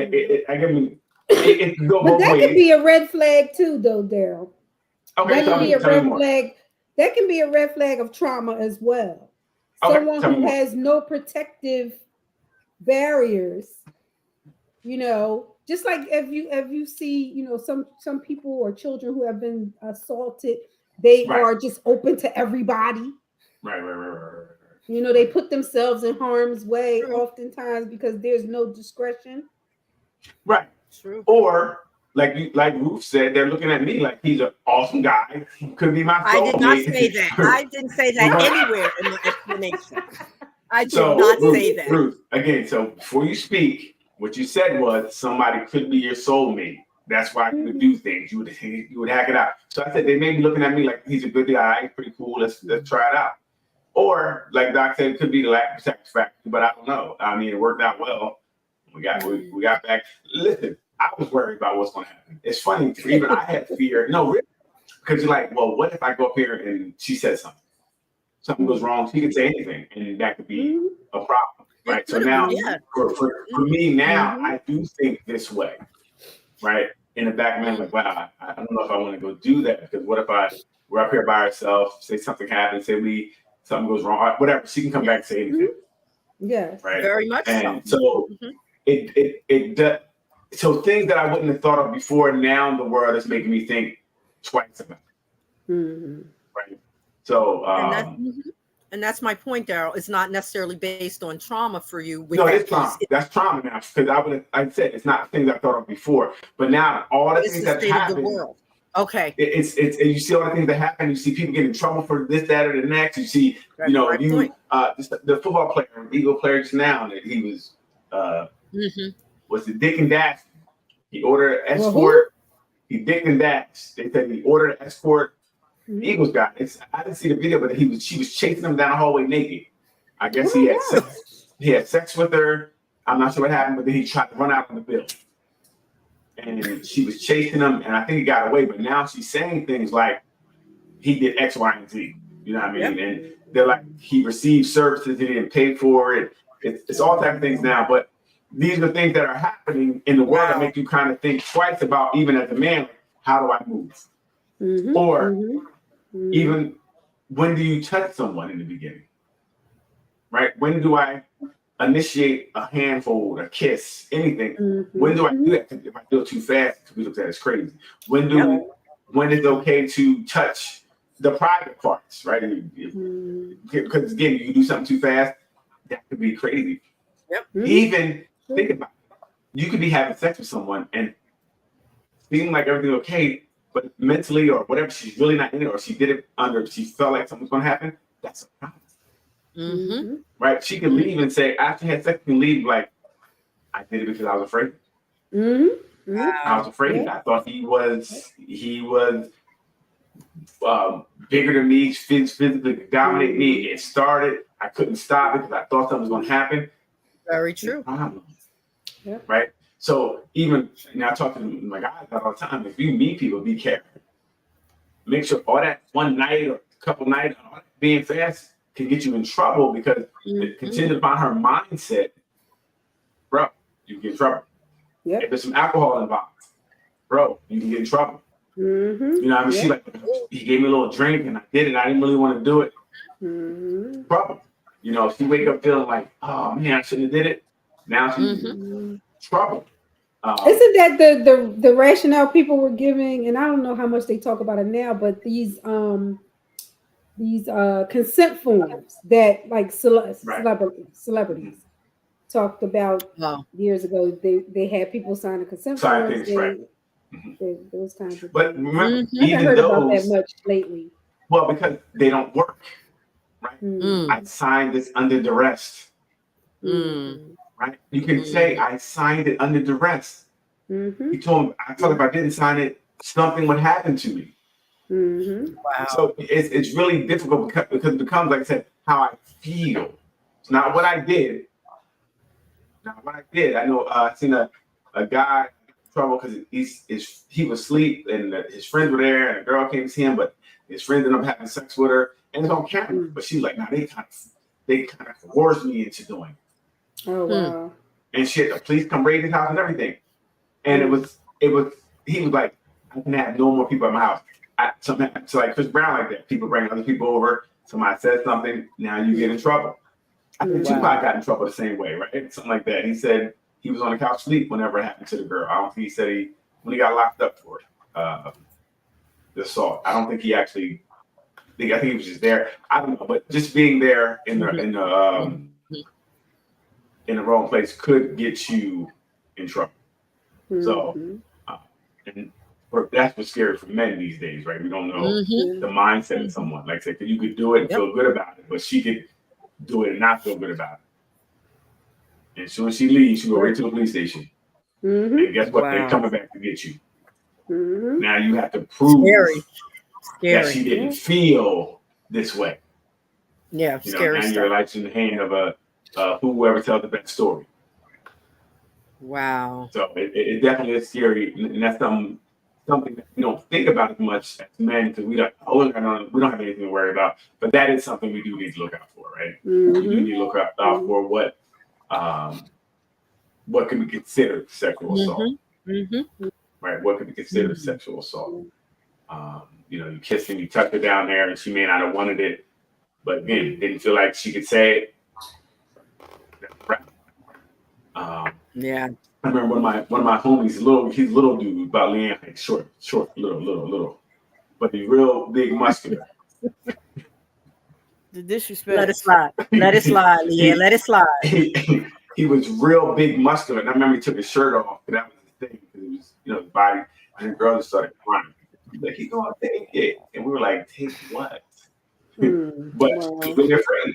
it can go both ways. But that can be a red flag too, though, Daryl. Okay, that can be a red flag. That can be a red flag of trauma as well. Okay, someone who has no protective barriers, just like if you see, some people or children who have been assaulted, they are just open to everybody. Right. They put themselves in harm's way oftentimes because there's no discretion. Right. True. Or like Ruth said, they're looking at me like he's an awesome guy. He could be my soulmate. I did not say that. I didn't say that anywhere in the explanation. I did not say that. Ruth, again, so before you speak, what you said was somebody could be your soulmate. That's why you would do things. You would hack it out. So I said they may be looking at me like he's a good guy, pretty cool. Let's try it out. Or like Doc said, it could be the lack of satisfaction, but I don't know. I mean, it worked out well. We got back. Listen, I was worried about what's going to happen. It's funny, even I had fear. No, really, because you're like, well, what if I go up here and she says something? Something goes wrong. She could say anything, and that could be a problem, right? So now, for me now, I do think this way, right? In the back of my mind, like, wow, I don't know if I want to go do that because what if we're up here by ourselves, say something happens, something goes wrong, whatever. She can come back and say anything. Yes, right. Very much so. It so things that I wouldn't have thought of before now in the world is making me think twice about it. Right. So and that's my point, Daryl. It's not necessarily based on trauma for you. No, it's trauma. That's trauma now because I said it's not things I thought of before, but now all the things that happen. Okay. It's you see all the things that happen. You see people get in trouble for this, that, or the next. You see, the football player, Eagle player just now, that he was was the Dick and Dash. He ordered an escort. He dicked and dashed. They said he ordered an escort. The Eagles guy. I didn't see the video, but she was chasing him down the hallway naked. I guess he had sex. He had sex with her. I'm not sure what happened, but then he tried to run out on the bill. And she was chasing him, and I think he got away. But now she's saying things like he did X, Y, and Z. You know what I mean? Yep. And they're like he received services, he didn't pay for it. It's all type of things now. But these are things that are happening in the world that make you kind of think twice about, even as a man, how do I move? Or even when do you touch someone in the beginning? Right? When do I initiate a handhold, a kiss, anything? When do I do that? If I do it too fast, we look at it as crazy. When is it okay to touch the private parts, right? Because again, you do something too fast, that could be crazy. Yep. Even think about it. You could be having sex with someone and seem like everything okay, but mentally or whatever, she's really not in it, or she did it she felt like something's going to happen. That's a problem. Mm-hmm. Right? She can leave and say, after she had sex, she can leave like, I did it because I was afraid. I was afraid. I thought he was bigger than me, physically dominate me. It started. I couldn't stop it because I thought something was going to happen. Very true. Right? So even now, I talk to my guys all the time. If you meet people, be careful. Make sure all that one night or a couple nights, all that being fast can get you in trouble because it contingent upon her mindset, bro, you can get in trouble. If there's some alcohol involved, bro, you can get in trouble. You know what I mean? She like, he gave me a little drink and I did it. I didn't really want to do it. Trouble. You know, if she wake up feeling like, oh man, I shouldn't have did it. Now she's in trouble. Isn't that the rationale people were giving? And I don't know how much they talk about it now, but these consent forms that like celebrities talked about years ago. They had people sign a consent form. Those kinds of but things. remember, I haven't heard about that much lately. Well, because they don't work, right? I signed this under duress. Right? You can say I signed it under duress. He told him, I told him if I didn't sign it, something would happen to me. Wow. So it's really difficult because it becomes, like I said, how I feel. It's not what I did. Not what I did. I know I seen a guy in trouble because he was asleep and his friends were there and a girl came to see him, but his friends ended up having sex with her and it's on camera. But she was like, nah, they kind of coerced me into doing it. Oh wow. And shit, the police come raid his house and everything. And he was like, I can have no more people at my house. Something so like Chris Brown like that. People bring other people over. Somebody says something. Now you get in trouble. I think Tupac got in trouble the same way, right? Something like that. He said he was on the couch sleep whenever it happened to the girl. I don't think he said when he got locked up for it, the assault. I don't think he actually. I think he was just there. I don't know, but just being there in the wrong place could get you in trouble. So, and that's what's scary for men these days, right? We don't know the mindset of someone. Like I said, you could do it and feel good about it, but she could do it and not feel good about it. And as soon as she leaves, she go right to the police station. And guess what? They're coming back to get you. Now you have to prove that she didn't feel this way. Yeah, you know, scary and stuff. your life's in the hand of whoever tells the best story. Wow. So it definitely is scary, and that's something that we don't think about as much as men because we don't have anything to worry about. But that is something we do need to look out for, right? You do need to look out for what can be considered sexual assault, right? What could be considered sexual assault? You kissed and you tucked her down there, and she may not have wanted it, but again, didn't feel like she could say it. Right. Yeah. I remember one of my homies, he's little dude, about Leanne, like short, little, but he's real big, muscular. The disrespect. Let it slide. Let it slide, Leanne. Let it slide. He was real big, muscular, and I remember he took his shirt off, and that was the thing, because it was, his body, and the girl just started crying. He's like, he's gonna take it, and we were like, take what? But she was really afraid.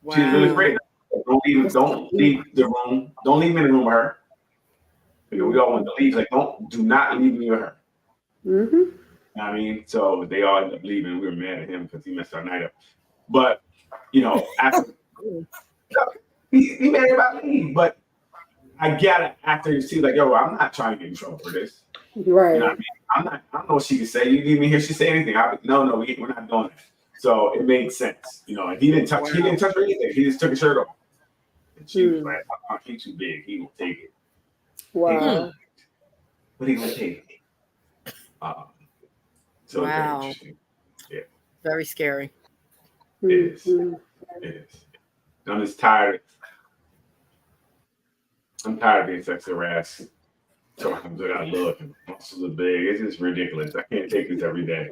Wow. She was really afraid. Don't leave the room. Don't leave me in the room with her. We all want to leave. Like, do not leave me with her. I mean, so they all ended up leaving. We were mad at him because he messed our night up. But after he mad about me, but I get it after you see, like, yo, I'm not trying to get in trouble for this. Right. You know what I mean? I don't know what she could say. You didn't even hear she say anything. No, we're not doing that. So it made sense, and he didn't touch her anything. He just took his shirt off. And she was like, oh, he's too big. He will take it. Wow. But he will take it. So it's very interesting. Yeah. Very scary. It is. It is. I'm just tired. I'm tired of being sexually harassed. Sometimes I gotta look and muscles are big. It's just ridiculous. I can't take this every day.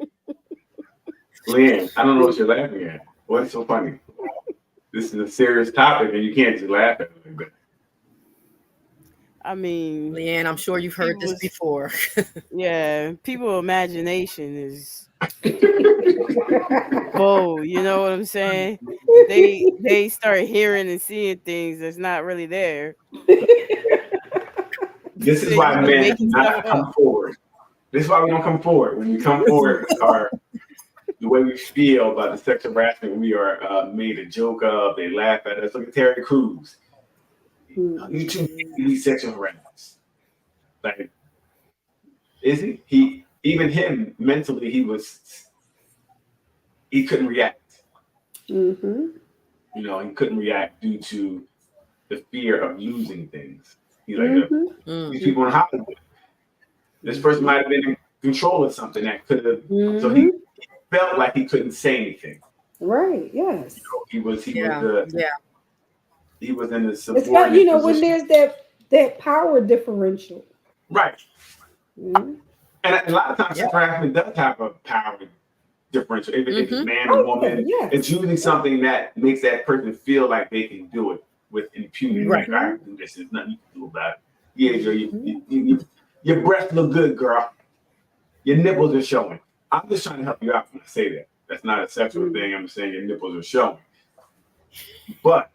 Leanne, I don't know what you're laughing at. What's so funny? This is a serious topic, and you can't just laugh at it like that. I mean, Leanne, I'm sure you've heard this before. yeah, people imagination is full. You know what I'm saying? They start hearing and seeing things that's not really there. This is why men do not come forward. This is why we don't come forward. When we come forward, the way we feel about the sexual harassment, we are made a joke of. They laugh at us. Look at Terry Crews. You too be sexual harassment. Like, is he? Even him mentally, he couldn't react. Mm-hmm. You know, he couldn't react due to the fear of losing things. He's like, these people in Hollywood. This person might have been in control of something that could have. So he felt like he couldn't say anything. Right. Yes. You know, he was in the It's got, you know, when there's that power differential. Right. Mm-hmm. And a lot of times, harassment does have a power differential. If it's a man or woman, it's usually something that makes that person feel like they can do it with impunity. Right. Like, I can do this. There's nothing you can do about it. Yeah, girl, your breasts look good, girl. Your nipples are showing. I'm just trying to help you out when I say that. That's not a sexual thing. I'm just saying your nipples are showing. But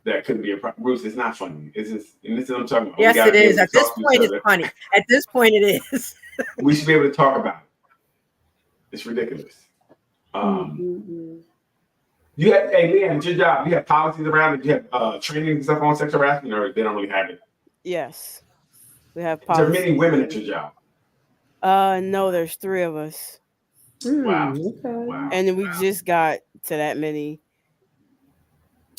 that could be a problem. Bruce, it's not funny. It's just, and this is what I'm talking about. Yes, it is. At this point, it's funny. At this point, it is. We should be able to talk about it. It's ridiculous. You have, hey, Leanne, it's your job. You have policies around it. You have training and stuff on sexual harassment, or they don't really have it? Yes. We have policies. Is there many women at your job? No, there's 3 of us. Wow. Okay. Wow. And we just got to that many.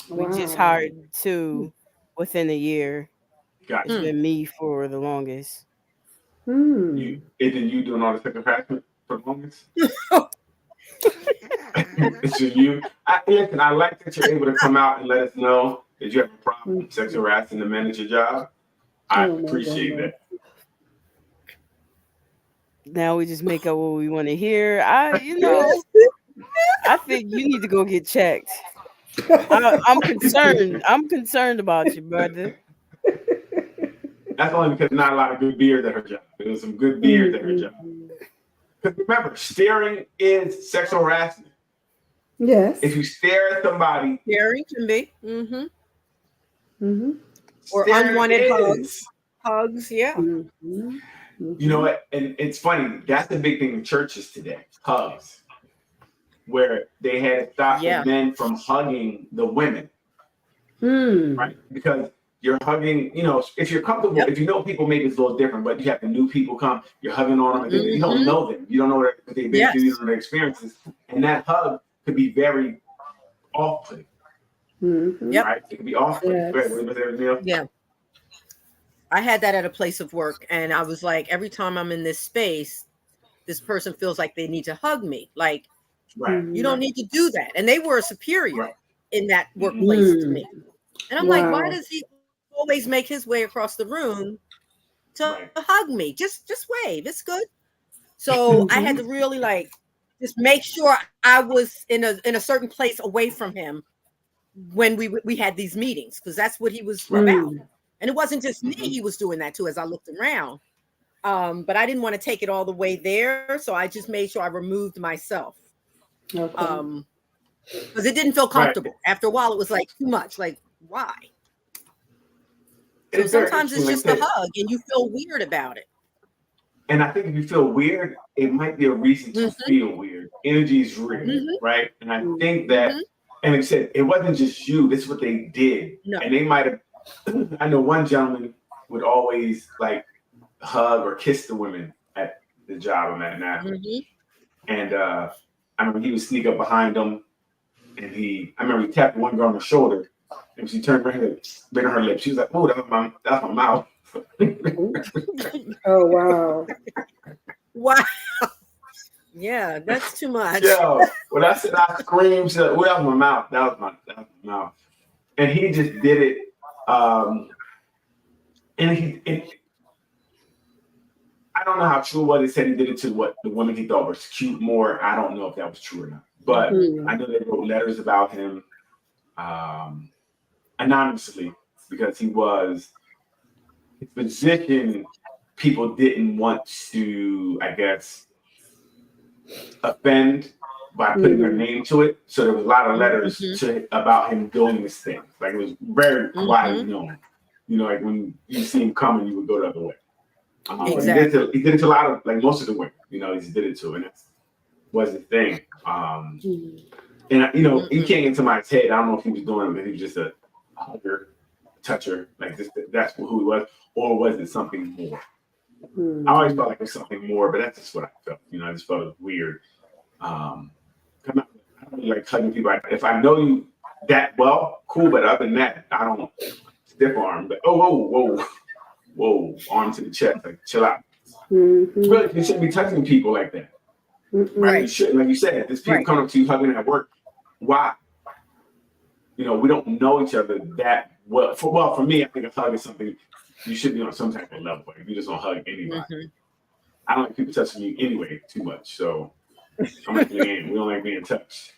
We just hired 2 within a year. Gotcha. It's been me for the longest. You doing all the sexual harassment for the longest? It's just you. Listen, I like that you're able to come out and let us know that you have a problem with sexual harassing the men at your job. I appreciate that. Now we just make up what we want to hear. I think you need to go get checked. I'm concerned. I'm concerned about you, brother. That's only because not a lot of good beers at her job. There was some good beers at her job. Because remember, staring is sexual harassment. Yes. If you stare at somebody, staring can be. Or unwanted hugs. Yeah. You know what? And it's funny. That's the big thing in churches today. Hugs, where they had stopped the men from hugging the women, right? Because you're hugging. You know, if you're comfortable, if you know people, maybe it's a little different. But you have the new people come, you're hugging on them, and you don't know them. You don't know what they've been through. You don't know their experiences, and that hug could be very off-putting. Right? It could be off-putting. Yeah. I had that at a place of work, and I was like, every time I'm in this space, this person feels like they need to hug me. Like, you don't need to do that. And they were a superior in that workplace to me. And I'm like, why does he always make his way across the room to hug me? Just wave. It's good. So I had to really just make sure I was in a certain place away from him when we had these meetings, because that's what he was about. And it wasn't just me he was doing that to as I looked around. But I didn't want to take it all the way there. So I just made sure I removed myself. Because it didn't feel comfortable. After a while, it was like too much. Like, why? So sometimes it's just a hug and you feel weird about it. And I think if you feel weird, it might be a reason to feel weird. Energy is real, right? And I think that, and like I said, it wasn't just you. This is what they did. No. And they might have, I know one gentleman would always hug or kiss the women at the job I'm at now. And I remember he would sneak up behind them, and I remember he tapped one girl on the shoulder, and she turned around and bit on her lips. She was like, "Oh, that's my mouth." Oh wow! Wow. Yeah, that's too much. Yo, when I said I screamed, she said, "Oh, that was my mouth. That was my mouth." And he just did it. I I don't know how true it was. They said he did it to what the women he thought was cute more. I don't know if that was true or not. But I know they wrote letters about him anonymously because he was his position. People didn't want to, I guess, offend by putting their name to it. So there was a lot of letters about him doing this thing. Like it was very widely known. You know, like when you see him coming, you would go the other way. Exactly. He did it to a lot of, like most of the women, you know, he did it to, and that was the thing. And, you know, you can't get into my head. I don't know if he was doing it, but he was just a hugger, toucher, like this, that's who he was, or was it something more? I always felt like it was something more, but that's just what I felt. You know, I just felt it was weird. I don't really like hugging people. If I know you that well, cool, but other than that, I don't stiff arm. But whoa, arm to the chest, like chill out. Really, you shouldn't be touching people like that. Right. You shouldn't, like you said, there's people coming up to you hugging at work. Why? You know, we don't know each other that well. For me, I think a hug is something you should be on some type of level. Like you just don't hug anybody. I don't like people touching me anyway too much. So I'm like Leanne. We don't like being touched.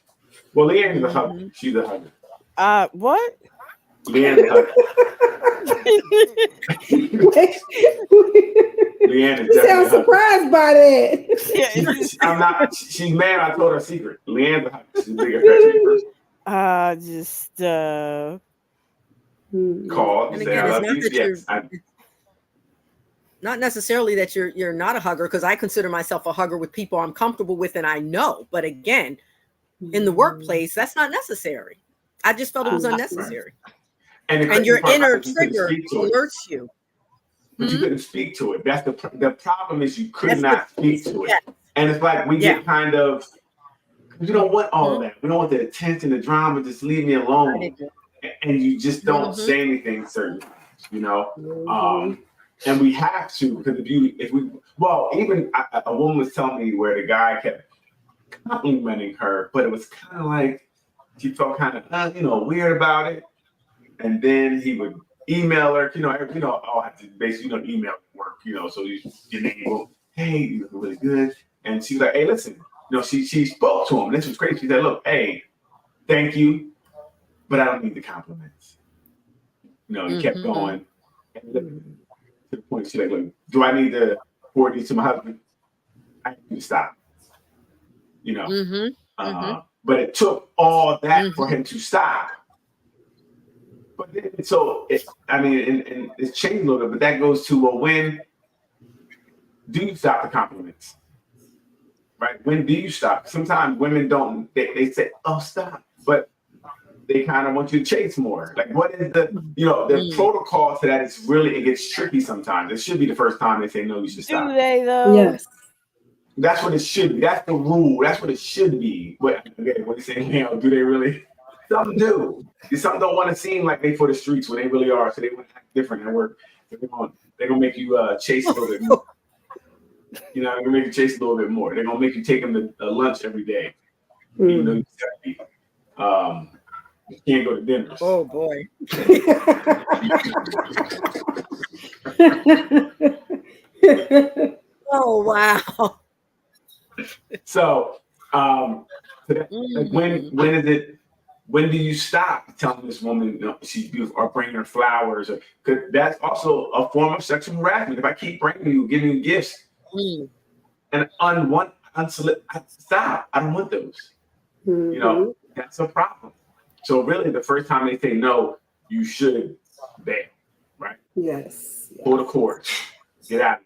Well, Leanne is a hugger. She's a hugger. What? Leanne is a hugger. Leanne is You sound surprised by that. I'm not. She's mad. I told her a secret. Leanne's a hugger. She's a big affectionate person. Just call And and say I again, love you. Yes, not necessarily that you're not a hugger, because I consider myself a hugger with people I'm comfortable with and I know. But again, in the workplace, that's not necessary. I just felt it was unnecessary. And your inner trigger alerts you. But you couldn't speak to it. That's the problem is you could not speak to it. And it's like we get kind of, we don't want all of that. We don't want the attention, the drama. Just leave me alone. And you just don't say anything certain times, you know. And we have to, because the beauty, even a woman was telling me where the guy kept complimenting her, but it was kind of like she felt kind of weird about it. And then he would email her, I'll have to basically email work, so your name will, hey, you look really good. And she was like, hey, listen, she spoke to him. This was crazy. She said, look, hey, thank you, but I don't need the compliments. He kept going. And to the point, she's like, look, do I need to forward these to my husband? I need to stop. But it took all that for him to stop. But then, and it's changed a little bit, but that goes to, well, when do you stop the compliments? Right? When do you stop? Sometimes women don't, they say, oh, stop. But they kind of want you to chase more. Like, what is the protocol to that? It gets tricky sometimes. It should be the first time they say, no, you should stop. Do they, though? Yes. That's what it should be. That's the rule. That's what it should be. But again, when you say, do they really? Some do. Some don't want to seem like they for the streets when they really are. So they want to act different at work. They're gonna make you chase a little bit more. They're gonna make you chase a little bit more. They're gonna make you take them to lunch every day. Even though you can't go to dinners. Oh boy. Oh wow. So, when do you stop telling this woman she's beautiful or bringing her flowers? Because that's also a form of sexual harassment. If I keep bringing you, giving you gifts, and stop. I don't want those. That's a problem. So really, the first time they say no, you should bail, right? Yes. Pull the cord. Get out.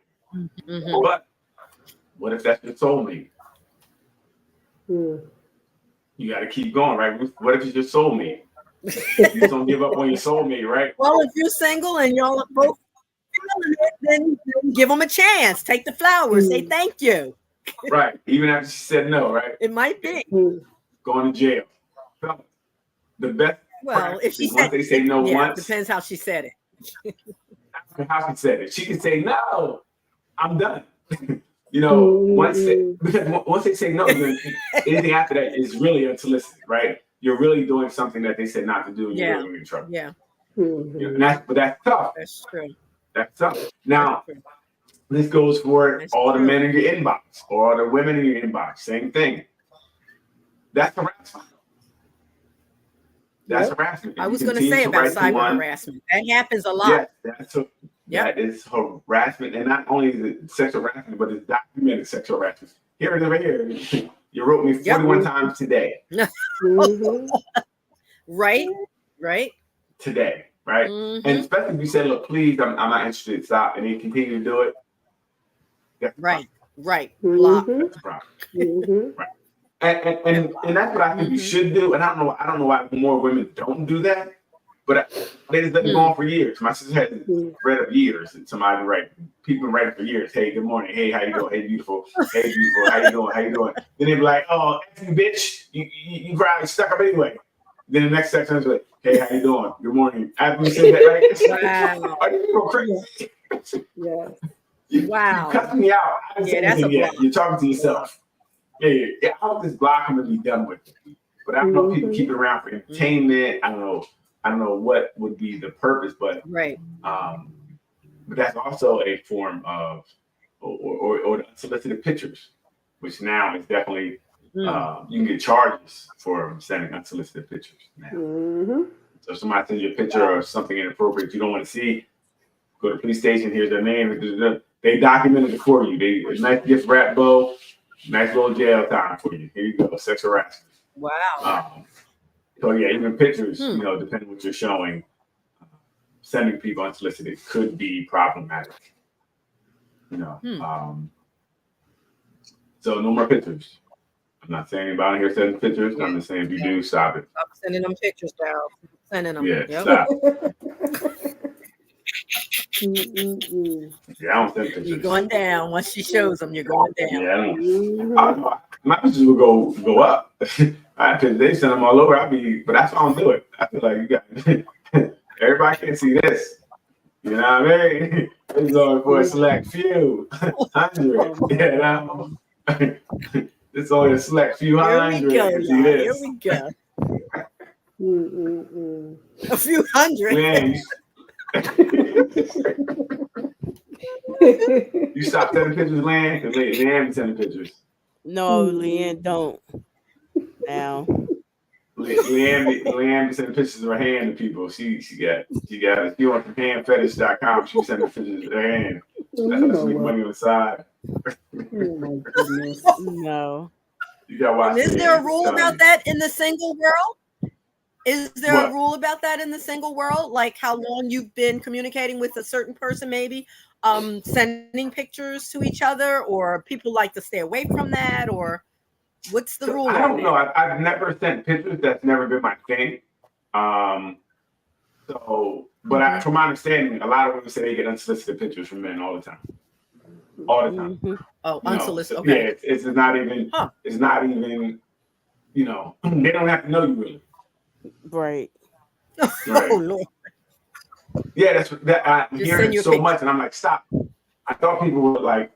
But what if that's your soulmate? You got to keep going, right? What if it's your soulmate? You just don't give up on your soulmate, right? Well, if you're single and y'all are both feeling it, then give them a chance. Take the flowers. Say thank you. Right. Even after she said no, right? It might be. Going to jail. The best. Well, if she once they say no once. Depends how she said it. How she said it. She can say, no, I'm done. Once they say no, then anything after that is really unsolicited, right? You're really doing something that they said not to do, and you're really in trouble. Yeah. But that's tough. That's true. That's tough. Now, This goes for That's all the true. men in your inbox or all the women in your inbox. Same thing. That's harassment. That's Yep. harassment. I If was you going to continue say about write to cyber one, harassment. That happens a lot. yes, Yep. that is harassment, and not only is it sexual harassment, but it's documented sexual harassment. Here it is over here. You wrote me 41 times today. Mhm. Right. Right. Today, right? Mhm. And especially if you say, "Look, please, I'm not interested. Stop," and you continue to do it. That's a Right. Right. Mhm. Block. problem. That's a problem. Mhm. Right. And that's what I think we should do. And I don't know why more women don't do that. But it's been going on for years. My sister has read of years, and somebody write, people writing for years. Hey, good morning. Hey, how you doing? Hey, beautiful. Hey, beautiful. How you doing? How you doing? Then they be like, oh, F you, bitch. You probably stuck up anyway. Then the next section is like, hey, how you doing? Good morning. After you say that, right? It's like, Wow. are you go crazy? Yeah. You Wow. cut me out. I didn't say Yeah, that's a anything yet. block. You're talking to yourself. Yeah. I hope this block I'm gonna be done with. But I don't know if people keep it around for entertainment. I don't know what would be the purpose, but Right. but that's also a form of or the unsolicited pictures, which now is definitely you can get charges for sending unsolicited pictures now. Mhm. So if somebody sends you a picture or something inappropriate you don't want to see, go to the police station. Here's their name. They documented it for you. They a nice gift wrap bow, nice little jail time for you. Here you go, sex harassment. Wow. So yeah, even pictures, depending what you're showing, sending people unsolicited could be problematic. So no more pictures. I'm not saying anybody here sending pictures. I'm just saying if you do, stop it. Stop sending them pictures down. Sending them. Yeah, Yep. stop. Mm-mm-mm. Yeah, I don't send pictures. You're going down. Once she shows them, you're going down. Yeah, I don't. My pictures will go up. Because they send them all over. But that's why I don't do it. I feel like you got everybody can see this. You know what I mean? It's only for a select few. 100. You know? It's only a select few hundred. Here we go. A few hundred. Man, you stop sending pictures, Lan? Because Leanne be sending pictures. No, Leanne don't. Now. Leanne be sending pictures of her hand to people. She got if you want from handfetish.com, she sending pictures of her hand. That's how she make money on the side. Oh my goodness. No. You gotta watch. Is there a rule about that in the single world? Is there a rule about that in the single world? Like how long you've been communicating with a certain person, maybe sending pictures to each other, or people like to stay away from that, or what's the rule? I don't know. I've never sent pictures. That's never been my thing. But from my understanding, a lot of women say they get unsolicited pictures from men all the time. All the time. Mm-hmm. Oh, unsolicited. Okay. Yeah, it's not even. Huh. It's not even. They don't have to know you really. Right. Oh Lord. Yeah, that's that. I'm hearing so much, and I'm like, stop. I thought people were like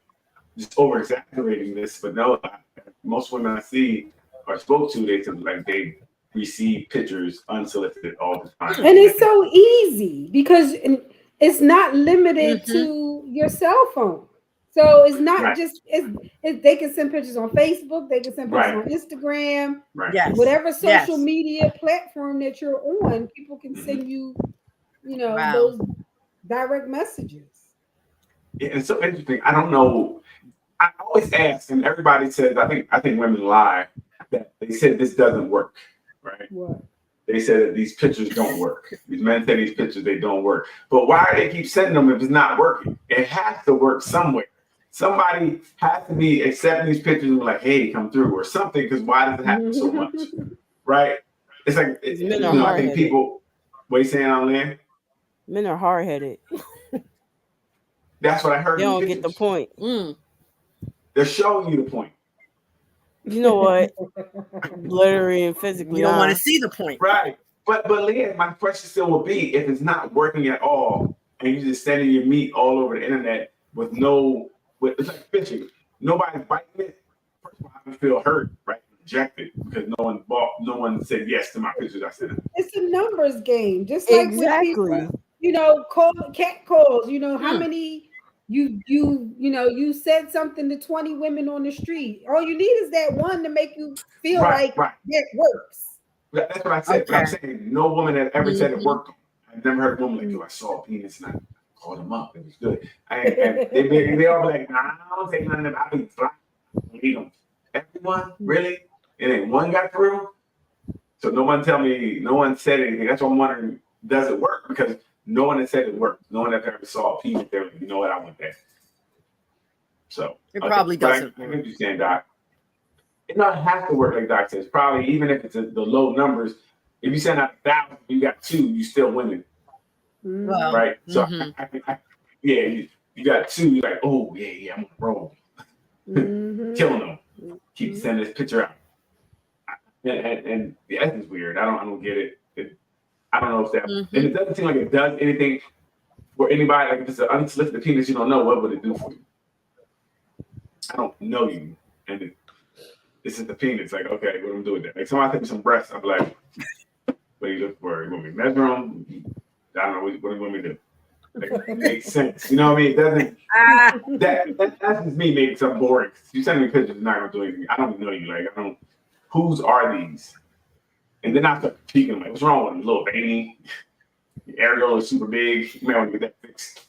just over exaggerating this, but no. Most women I see or spoke to, they said like they receive pictures unsolicited all the time. And it's so easy because it's not limited to your cell phone. So it's not just they can send pictures on Facebook, they can send pictures on Instagram, whatever social media platform that you're on, people can send you, those direct messages. Yeah, it's so interesting. I don't know. I always ask, and everybody says, I think women lie, that they said this doesn't work, right? What? They said that these pictures don't work. These men say these pictures, they don't work. But why do they keep sending them if it's not working? It has to work somewhere. Somebody has to be accepting these pictures and be like, hey, come through or something, because why does it happen so much? Right? It's like, I think people, what are you saying on there? Men are hard-headed. That's what I heard. They don't get the point. They're showing you the point. You know what? Literally and physically. You don't want to see the point. Right. But Leanne, my question still will be, if it's not working at all, and you're just sending your meat all over the internet it's like fishing. Nobody's biting it. First of all, I feel hurt, right? Rejected because no one said yes to my pictures I sent. It's a numbers game, just like with people, cat calls. How many you said something to 20 women on the street. All you need is that one to make you feel like that works. That's what I said. But I'm saying no woman has ever said it worked. I've never heard a woman like, yo, I saw a penis and I called him up. It was good. And they all be like, nah, I don't take none of them. I be fly. Eat them. Everyone? Really? And then one got through? So no one said anything. That's why I'm wondering, does it work? Because no one has said it worked. No one ever saw a penis there. You know what? I went there. So it probably doesn't. I think you saying, Doc. It not have to work like Doc says. Probably even if it's the low numbers, if you send out 1,000, you got 2, you still winning. Well, right? So you got 2. You're like, oh yeah, I'm on the roll. Killing them. Keep sending this picture out. And the essence is weird. I don't get it. I don't know if that, and it doesn't seem like it does anything for anybody. Like if it's an unsolicited penis you don't know, what would it do for you? I don't know you, and this is the penis. Like, okay, what am I doing with that? Like, somebody take me some breasts. I'm like, what are you looking for? You want me to measure them? I don't know. What do you want me to do? Like, it makes sense. You know what I mean? It doesn't. That's just me making something boring. You send me pictures, it's not gonna do anything. I don't know you. Like, I don't. Whose are these? And then I start critiquing, like, what's wrong with him? Little veiny, aerial is super big. You might want to get that fixed.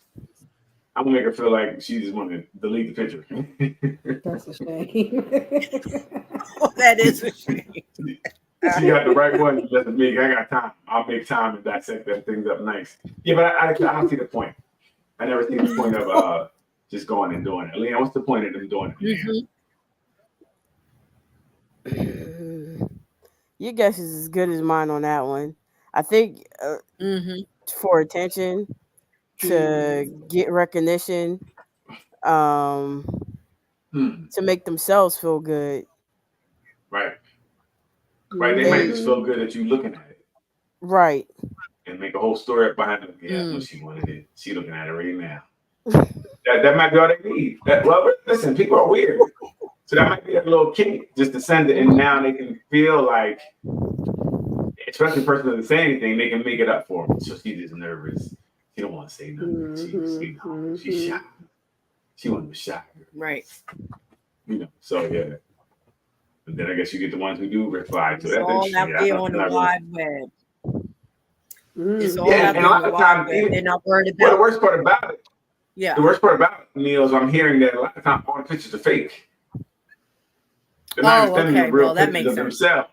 I'm gonna make her feel like she just want to delete the picture. That's a shame. Oh, that is a shame. She got the right one. Just me. I got time. I'll make time and dissect that things up nice. Yeah, but I don't see the point. I never see the point of just going and doing it. Leanne, what's the point of them doing it? Your guess is as good as mine on that one. I think for attention, to get recognition, to make themselves feel good. Right. They might just feel good at you looking at it. Right. And make a whole story up behind them. Yeah, I know she wanted it. She looking at it right now. that might be all they need. Well, listen, people are weird. So that might be a little kink just to send it, and now they can feel like, especially the person doesn't say anything, they can make it up for them. So she's just nervous. She don't want to say nothing. She's shy. She wants to be shy. Right. You know, so yeah. And then I guess you get the ones who do reply to that. All out there on the wide web. It's all yeah, out there on the wide web. They're not worried about well, the worst part about it. Yeah. The worst part about it, Neil, is I'm hearing that a lot of times all the pictures are fake. They're not sending you real pictures of themselves.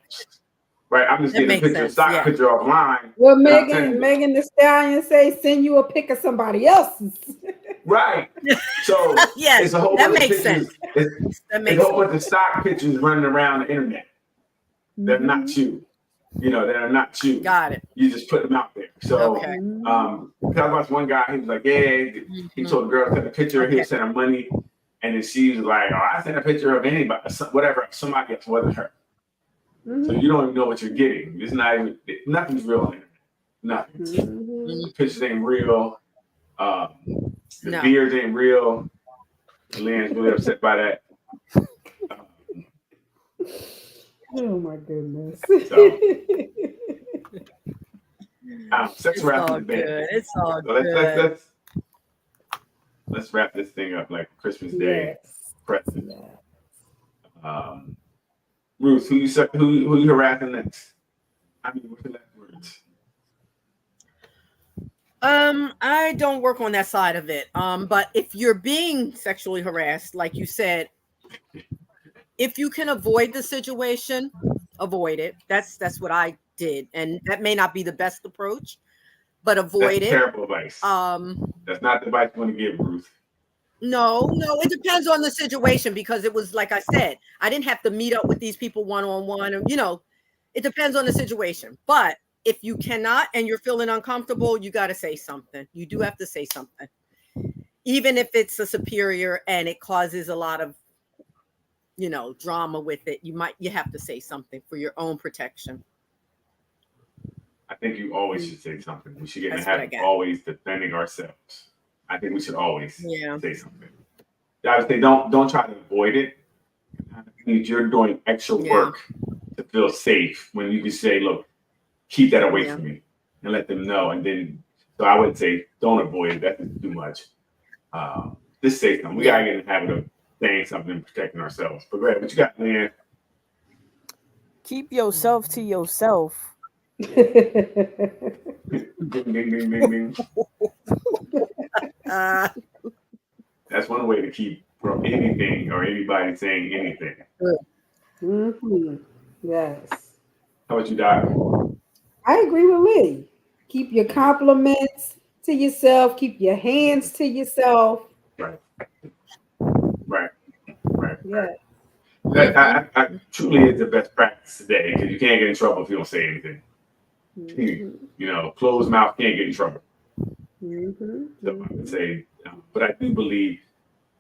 Right, I'm just getting a picture, stock picture offline. Well, Megan Thee Stallion say send you a pic of somebody else's. Right. So yes, it's a whole that bunch makes of pictures. sense. It's a whole bunch of stock pictures running around the internet. They're not you. You know, they're not you. Got it. You just put them out there. So because I watched one guy, he was like, yeah, he told the girl to send a picture, he'll send her money. And then she was like, oh, I sent a picture of anybody, whatever, somebody else, wasn't her. So you don't even know what you're getting. It's not even, nothing's real on the internet. Nothing. The pictures ain't real. The beards ain't real. Leanne's really upset by that. Oh my goodness. So, sex it's wrap all is bad. good. It's all so good. Let's wrap this thing up like Christmas Day present. Ruth, who you harassing next? I mean, what's the last words? I don't work on that side of it. But if you're being sexually harassed, like you said, if you can avoid the situation, avoid it. That's what I did, and that may not be the best approach, but avoid it. Terrible advice. That's not the advice you want to give, Ruth. No, it depends on the situation, because it was like I said, I didn't have to meet up with these people one-on-one, or it depends on the situation. But if you cannot and you're feeling uncomfortable, you got to say something. You do have to say something, even if it's a superior and it causes a lot of drama with it. You have to say something for your own protection. I think you always should say something. We should get in the habit of always defending ourselves. I think we should always say something. I would say don't try to avoid it. It means you're doing extra work to feel safe when you can say, look, keep that away from me, and let them know. And then, so I would say don't avoid it. That's too much. just say something. We gotta get in the habit of saying something and protecting ourselves. But go ahead, what you got, man? Keep yourself to yourself. Ding, ding, ding, ding, ding. That's one way to keep from anything or anybody saying anything. Mm-hmm. Yes. How about you, Doc? I agree with Lee. Keep your compliments to yourself. Keep your hands to yourself. Right. Right. Right. Yeah. That truly is the best practice today because you can't get in trouble if you don't say anything. Mm-hmm. You know, closed mouth can't get in trouble. Mm-hmm. So I would say, but I do believe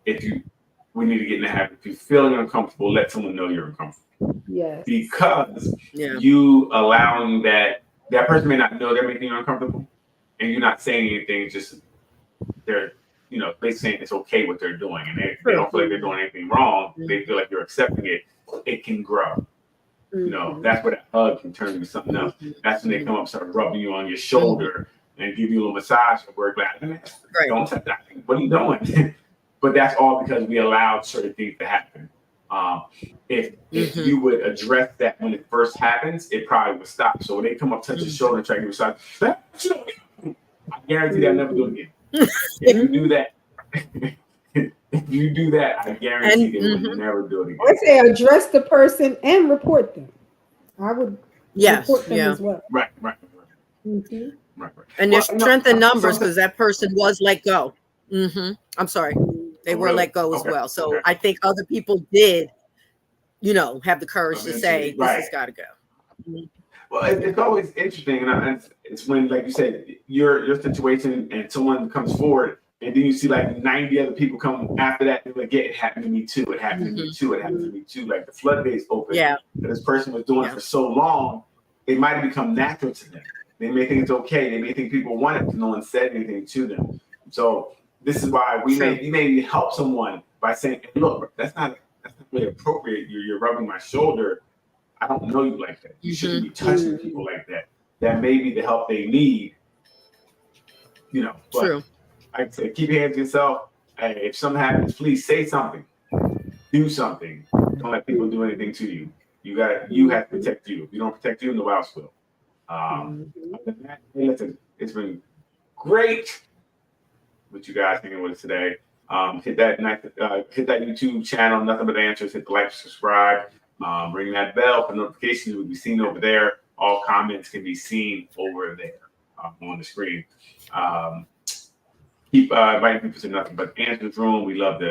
we need to get in the habit. If you're feeling uncomfortable, let someone know you're uncomfortable. Yes. Because you allowing that person may not know they're making you uncomfortable, and you're not saying anything. Just they're, basically saying it's okay what they're doing, and they don't feel like they're doing anything wrong. They feel like you're accepting it. It can grow. That's where that hug can turn into something else. That's when they come up and start rubbing you on your shoulder and give you a little massage and work like, don't touch that. What are you doing? But that's all because we allowed certain things to happen. If you would address that when it first happens, it probably would stop. So when they come up, touch your shoulder and try to give you a massage, I guarantee they'll never do it again. If you do that, I guarantee they will never do it again. I say address the person and report them. I would report them as well. Right. Mm-hmm. Right. And there's strength in numbers because that person was let go. I'm sorry. They were let go as well. So I think other people did, have the courage to say, this has got to go. Well, it's always interesting. And it's when, like you said, your situation and someone comes forward and then you see like 90 other people come after that. And like, yeah, it happened to me too. It happened to me too. It happened to me too. Like the floodgates open. Yeah. This person was doing it for so long, it might have become natural to them. They may think it's okay. They may think people want it because no one said anything to them. So this is why you may help someone by saying, hey, look, that's not really appropriate. You're rubbing my shoulder. I don't know you like that. You shouldn't be touching people like that. That may be the help they need. But I'd say keep your hands to yourself. Hey, if something happens, please say something. Do something. Don't let people do anything to you. You have to protect you. If you don't protect you, nobody else will. Listen, it's been great with you guys hanging with us today. Hit that YouTube channel, Nothing But Answers. Hit the like, subscribe, ring that bell for notifications. Will be seen over there. All comments can be seen over there on the screen. Keep inviting people to Nothing But Answers room. We love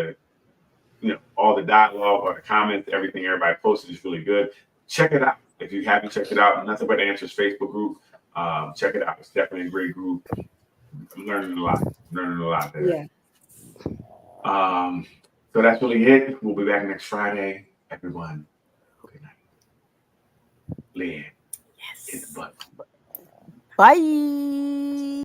all the dialogue or the comments, everything everybody posted is really good. Check it out. If you haven't checked it out, Nothing But Answers Facebook group. Check it out. It's definitely a great group. I'm learning a lot there. Yeah. So that's really it. We'll be back next Friday. Everyone, good night. Lynn, hit the button. Bye.